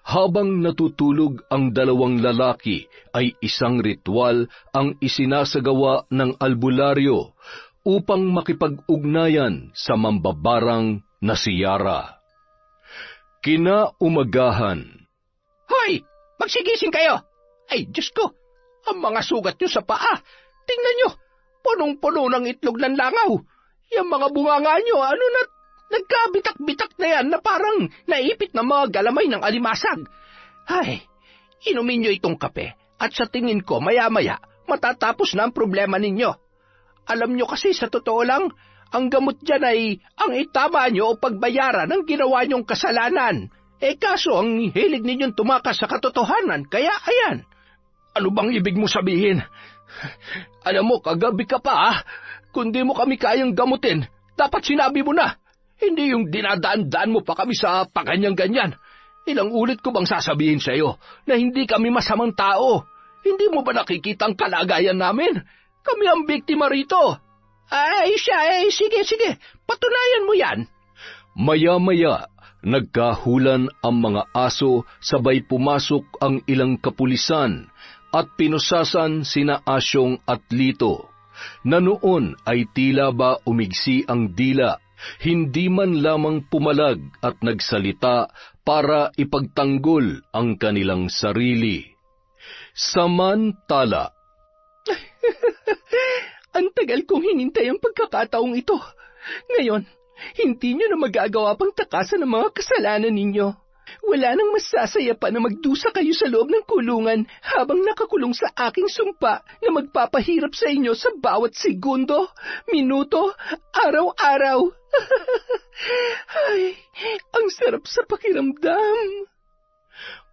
Habang natutulog ang dalawang lalaki, ay isang ritual ang isinasagawa ng albularyo upang makipag-ugnayan sa mambabarang na si Yara. Kinaumagahan. Hoy! Magsigising kayo! Ay, Diyos ko! Ang mga sugat nyo sa paa! Tingnan nyo! Punong-puno ng itlog ng langaw! Yung mga bunganga nyo, nagkabitak-bitak na yan na parang naipit na mga galamay ng alimasag. Ay, inumin nyo itong kape at sa tingin ko maya-maya matatapos na ang problema ninyo. Alam nyo kasi sa totoo lang, ang gamot dyan ay ang itama nyo o pagbayaran ng ginawa nyong kasalanan. Kaso ang hilig ninyong tumakas sa katotohanan, kaya ayan. Ano bang ibig mo sabihin? Alam mo, kagabi ka pa Kung di mo kami kayang gamutin, dapat sinabi mo na. Hindi yung dinadaan-daan mo pa kami sa pakanyang-ganyan. Ilang ulit ko bang sasabihin sa iyo na hindi kami masamang tao? Hindi mo ba nakikita ang kalagayan namin? Kami ang biktima rito. Sige, patunayan mo yan. Maya-maya, nagkahulan ang mga aso, sabay pumasok ang ilang kapulisan at pinusasan sina Asyong at Lito, na noon ay tila ba umigsi ang dila, hindi man lamang pumalag at nagsalita para ipagtanggol ang kanilang sarili. Samantala, ang tagal kong hinintay ang pagkakataong ito. Ngayon, hindi nyo na magagawa pang takasan ng mga kasalanan ninyo. Wala nang masasaya pa na magdusa kayo sa loob ng kulungan habang nakakulong sa aking sumpa na magpapahirap sa inyo sa bawat segundo, minuto, araw-araw. Ay, ang sarap sa pakiramdam.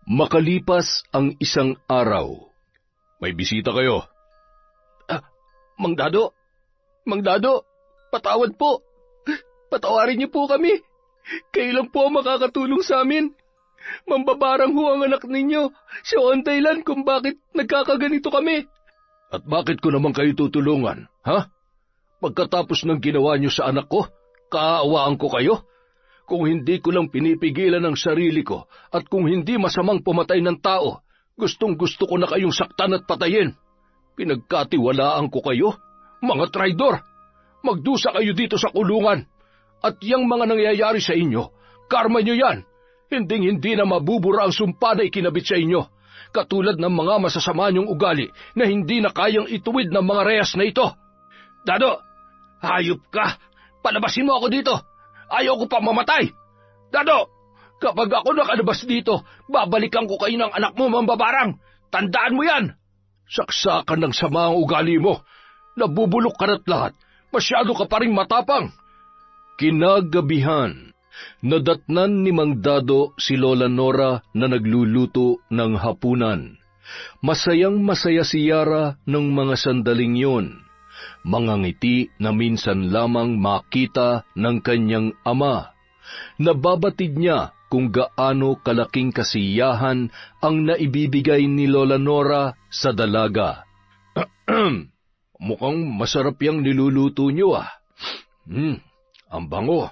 Makalipas ang isang araw. May bisita kayo. Mang Dado, patawad po. Patawarin niyo po kami. Kayo lang po ang makakatulong sa amin. Mambabarang ho ang anak ninyo. Siya ang dahilan kung bakit nagkakaganito kami. At bakit ko naman kayo tutulungan, ha? Pagkatapos ng ginawa niyo sa anak ko, kaawaan ko kayo? Kung hindi ko lang pinipigilan ang sarili ko at kung hindi masamang pumatay ng tao, gustong-gusto ko na kayong saktan at patayin. Pinagkatiwalaan ko kayo, mga traidor. Magdusa kayo dito sa kulungan. At yang mga nangyayari sa inyo, karma nyo yan. Hindi na mabubura ang sumpa na ikinabit sa inyo, katulad ng mga masasama niyong ugali na hindi na kayang ituwid ng mga rehas na ito. Dado, hayop ka! Palabasin mo ako dito! Ayaw ko pa mamatay! Dado, kapag ako nakalabas dito, babalikan ko kayo ng anak mo, mambabarang! Tandaan mo yan! Saksakan ng sama ang ugali mo. Nabubulok ka na't lahat. Masyado ka pa rin matapang. Kinagabihan, nadatnan ni Mang Dado si Lola Nora na nagluluto ng hapunan. Masayang-masaya si Yara ng mga sandaling yun. Mga ngiti na minsan lamang makita ng kanyang ama. Nababatid niya kung gaano kalaking kasiyahan ang naibibigay ni Lola Nora sa dalaga. Mukhang masarap yang niluluto niyo ah. Ang bango.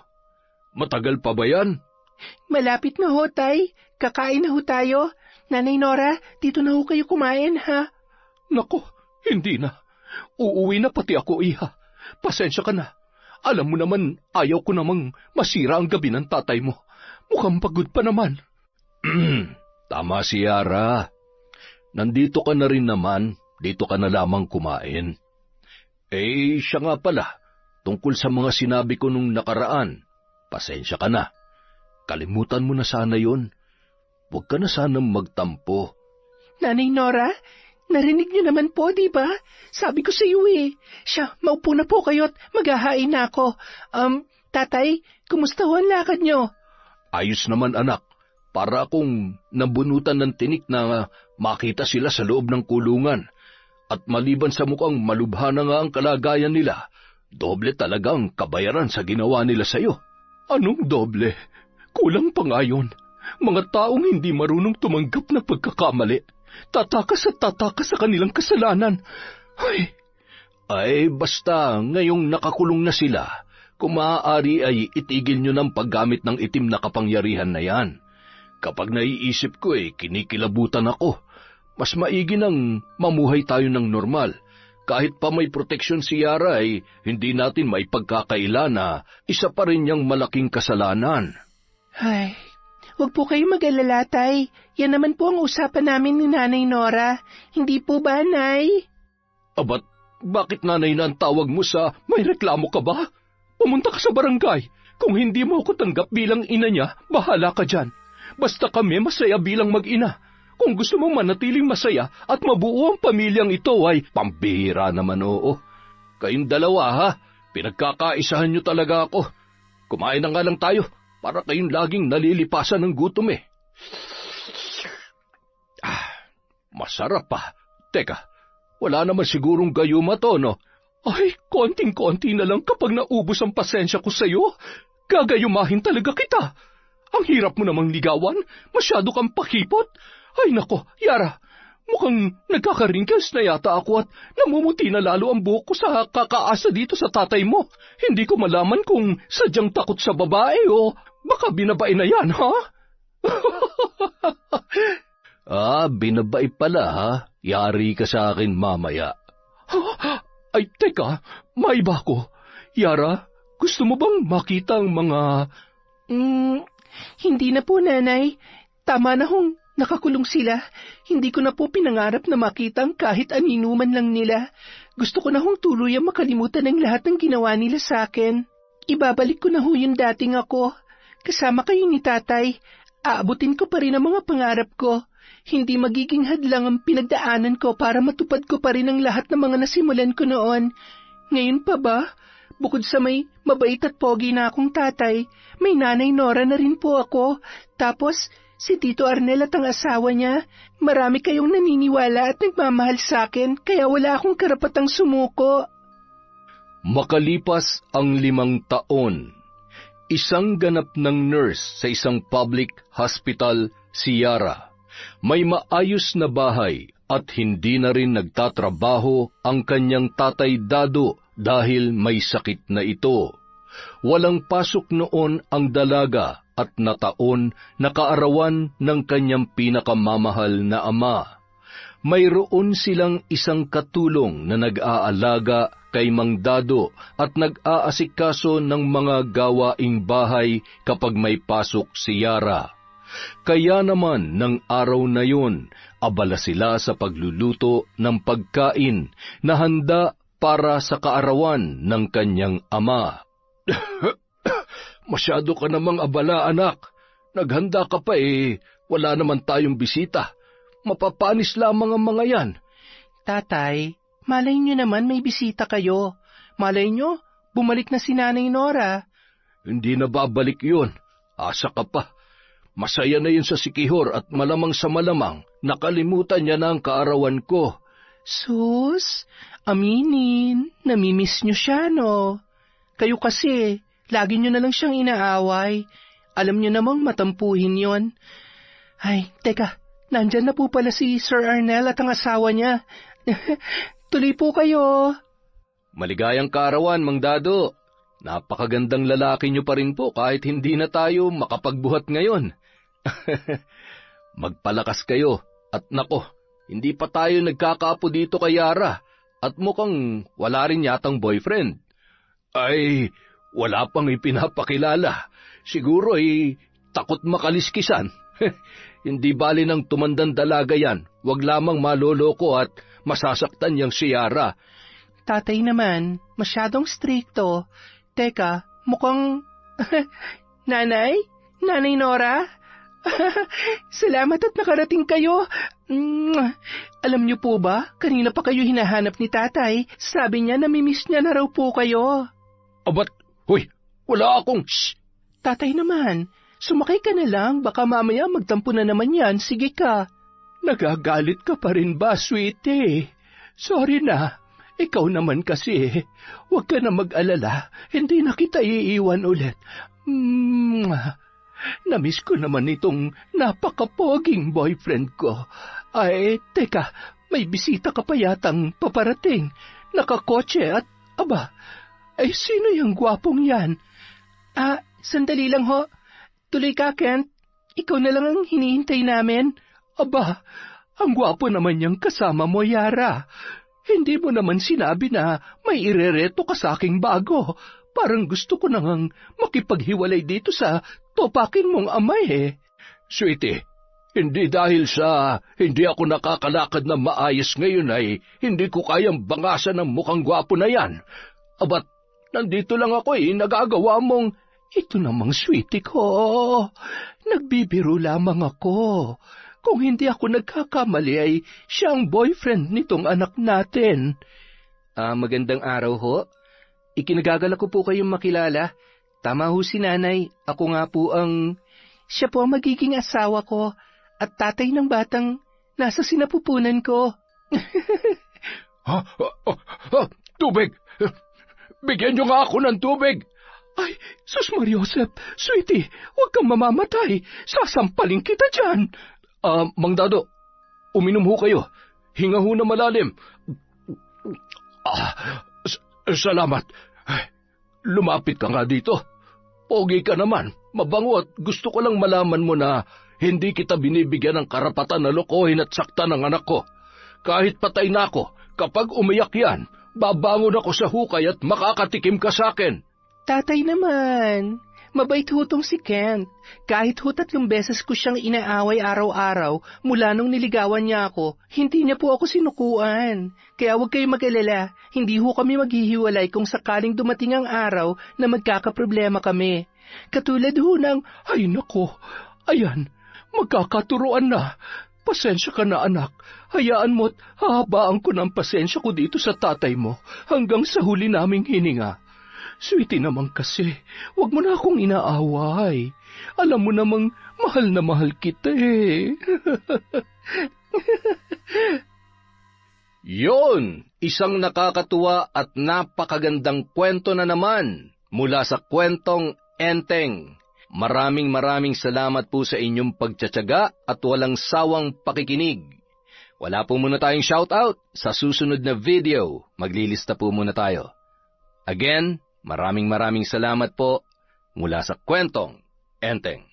Matagal pa ba yan? Malapit na ho, Tay. Kakain na ho tayo. Nanay Nora, dito na ho kayo kumain, ha? Nako, hindi na. Uuwi na pati ako, iha. Pasensya ka na. Alam mo naman, ayaw ko namang masira ang gabi ng tatay mo. Mukhang pagod pa naman. Tama si Yara. Nandito ka na rin naman, dito ka na lamang kumain. Siya nga pala, tungkol sa mga sinabi ko nung nakaraan, pasensya ka na. Kalimutan mo na sana yon. Huwag ka na sanang magtampo. Nanay Nora, narinig niyo naman po, di ba? Sabi ko sa iyo eh. Siya, maupo na po kayo at maghahain na ako. Tatay, kumusta ho ang lakad niyo? Ayos naman anak, para akong nabunutan ng tinik na makita sila sa loob ng kulungan. At maliban sa mukhang malubha na nga ang kalagayan nila, doble talaga ang kabayaran sa ginawa nila sa'yo. Anong doble? Kulang pa nga yun. Mga taong hindi marunong tumanggap na pagkakamali. Tatakas at tatakas sa kanilang kasalanan. Ay, basta ngayong nakakulong na sila, kung maaari ay itigil nyo ng paggamit ng itim na kapangyarihan na yan. Kapag naiisip ko kinikilabutan ako. Mas maigi nang mamuhay tayo ng normal. Kahit pa may proteksyon si Yara hindi natin maipagkakaila na isa pa rin niyang malaking kasalanan. Ay, huwag po kayong mag-alala, Tay. Yan naman po ang usapan namin ni Nanay Nora. Hindi po ba, Nay? Abat, bakit nanay na ang tawag mo sa may reklamo ka ba? Pumunta ka sa barangay. Kung hindi mo ako tanggap bilang ina niya, bahala ka dyan. Basta kami masaya bilang mag-ina. Kung gusto mong manatiling masaya at mabuo ang pamilyang ito ay pambihira naman oo. Kayong dalawa ha, pinagkakaisahan niyo talaga ako. Kumain na nga lang tayo para kayong laging nalilipasan ng gutom eh. Masarap pa. Teka, wala naman sigurong gayuma to, no? Ay, konting-konti na lang kapag naubos ang pasensya ko sa'yo. Gagayumahin talaga kita. Ang hirap mo namang ligawan, masyado kang pakipot. Ay nako, Yara, mukhang nagkaka-wrinkles na yata ako at namumuti na lalo ang buhok ko sa kakaasa dito sa tatay mo. Hindi ko malaman kung sadyang takot sa babae o baka binabae na yan, ha? Binabae pala ha? Yari ka sa akin mamaya. Ay, teka, maiba ko. Yara, gusto mo bang makita ang mga... Hindi na po, Nanay. Tama na hong nakakulong sila. Hindi ko na po pinangarap na makita ang kahit aninuman lang nila. Gusto ko na hong tuluyang makalimutan ang lahat ng ginawa nila sa akin. Ibabalik ko na ho yung dating ako. Kasama kayo ni Tatay. Aabutin ko pa rin ang mga pangarap ko. Hindi magiging hadlang ang pinagdaanan ko para matupad ko pa rin ang lahat ng mga nasimulan ko noon. Ngayon pa ba? Bukod sa may mabait at pogi na akong tatay, may Nanay Nora na rin po ako. Tapos, si Tito Arnel at ang asawa niya, marami kayong naniniwala at nagmamahal sa akin, kaya wala akong karapatang sumuko. Makalipas ang 5 taon, isang ganap ng nurse sa isang public hospital si Yara. May maayos na bahay at hindi na rin nagtatrabaho ang kanyang tatay Dado dahil may sakit na ito. Walang pasok noon ang dalaga at nataon na kaarawan ng kanyang pinakamamahal na ama. Mayroon silang isang katulong na nag-aalaga kay Mang Dado at nag-aasikaso ng mga gawaing bahay kapag may pasok si Yara. Kaya naman ng araw na yun, abala sila sa pagluluto ng pagkain na handa para sa kaarawan ng kanyang ama. Masyado ka namang abala, anak. Naghanda ka pa wala naman tayong bisita. Mapapanis lamang ang mga yan. Tatay, malay nyo naman may bisita kayo. Malay nyo, bumalik na si Nanay Nora. Hindi na babalik yun. Asa ka pa. Masaya na yun sa Sikihor at malamang sa malamang nakalimutan niya na ang kaarawan ko. Sus, aminin, namimiss nyo siya, no? Kayo kasi, lagi nyo na lang siyang inaaway. Alam nyo namang matampuhin yon. Ay, teka, nandyan na po pala si Sir Arnel at ang asawa niya. Tuloy po kayo. Maligayang kaarawan, Mang Dado. Napakagandang lalaki niyo pa rin po kahit hindi na tayo makapagbuhat ngayon. Magpalakas kayo. At nako, hindi pa tayo nagkakaapo dito kay Yara at mukhang wala rin yatang boyfriend. Ay, wala pang ipinapakilala. Siguro takot makaliskisan. Hindi bali ng tumandang dalaga yan. Huwag lamang maloloko at masasaktan yang si Yara. Tatay naman, masyadong stricto. Teka, mukhang... Nanay? Nanay Nora? Salamat at nakarating kayo. Alam niyo po ba, kanina pa kayo hinahanap ni tatay. Sabi niya namimiss niya na raw po kayo. Abat, hoy, wala akong... Shh! Tatay naman, sumakay ka na lang. Baka mamaya magtampo na naman yan. Sige ka. Nagagalit ka pa rin ba, sweetie? Sorry na. Ikaw naman kasi, huwag ka na mag-alala, hindi na kita iiwan ulit. Namiss ko naman itong napakapoging boyfriend ko. Ay, teka, may bisita ka pa yatang paparating. Nakakotse at, sino yung gwapong yan? Sandali lang ho. Tuloy ka, Kent. Ikaw na lang ang hinihintay namin. Ang gwapo naman niyang kasama mo, Yara. Hindi mo naman sinabi na may irereto ka sa aking bago. Parang gusto ko nang makipaghiwalay dito sa topakin mong amay Sweetie, hindi dahil sa hindi ako nakakalakad na maayos ngayon ay hindi ko kayang bangasan ng mukhang gwapo na yan. Abat, nandito lang ako nagagawa mong... Ito namang sweetie ko. Nagbibiro lamang ako. Kung hindi ako nagkakamali ay siya ang boyfriend nitong anak natin. Magandang araw ho. Ikinagagala ko po kayong makilala. Tama ho si nanay. Ako nga po ang... Siya po ang magiging asawa ko at tatay ng batang nasa sinapupunan ko. Tubig! Bigyan niyo nga ako ng tubig! Ay, Sus Mariosep, sweetie, huwag kang mamamatay. Sasampalin kita dyan. Mang Dado, uminom ho kayo. Hinga ho na malalim. Salamat. Lumapit ka nga dito. Pogi ka naman, mabango at gusto ko lang malaman mo na hindi kita binibigyan ng karapatan na lokohin at saktan ng anak ko. Kahit patay na ako, kapag umiyak yan, babangon ako sa hukay at makakatikim ka sa akin. Tatay naman, mabait hutong si Kent. Kahit 3 beses ko siyang inaaway araw-araw mula nung niligawan niya ako, hindi niya po ako sinukuan. Kaya huwag kayong mag-alala, hindi ho kami maghihiwalay kung sakaling dumating ang araw na magkakaproblema kami. Katulad ho ng, ay nako, ayan, magkakaturuan na. Pasensya ka na anak, hayaan mo't hahabaan ko ng pasensya ko dito sa tatay mo hanggang sa huli naming hininga. Sweetie naman kasi, huwag mo na akong inaaway. Alam mo namang mahal na mahal kita Yon! Isang nakakatuwa at napakagandang kwento na naman mula sa kwentong Enteng. Maraming salamat po sa inyong pagtsatsaga at walang sawang pakikinig. Wala po muna tayong shoutout. Sa susunod na video, maglilista po muna tayo. Again, maraming salamat po mula sa kwentong Enteng.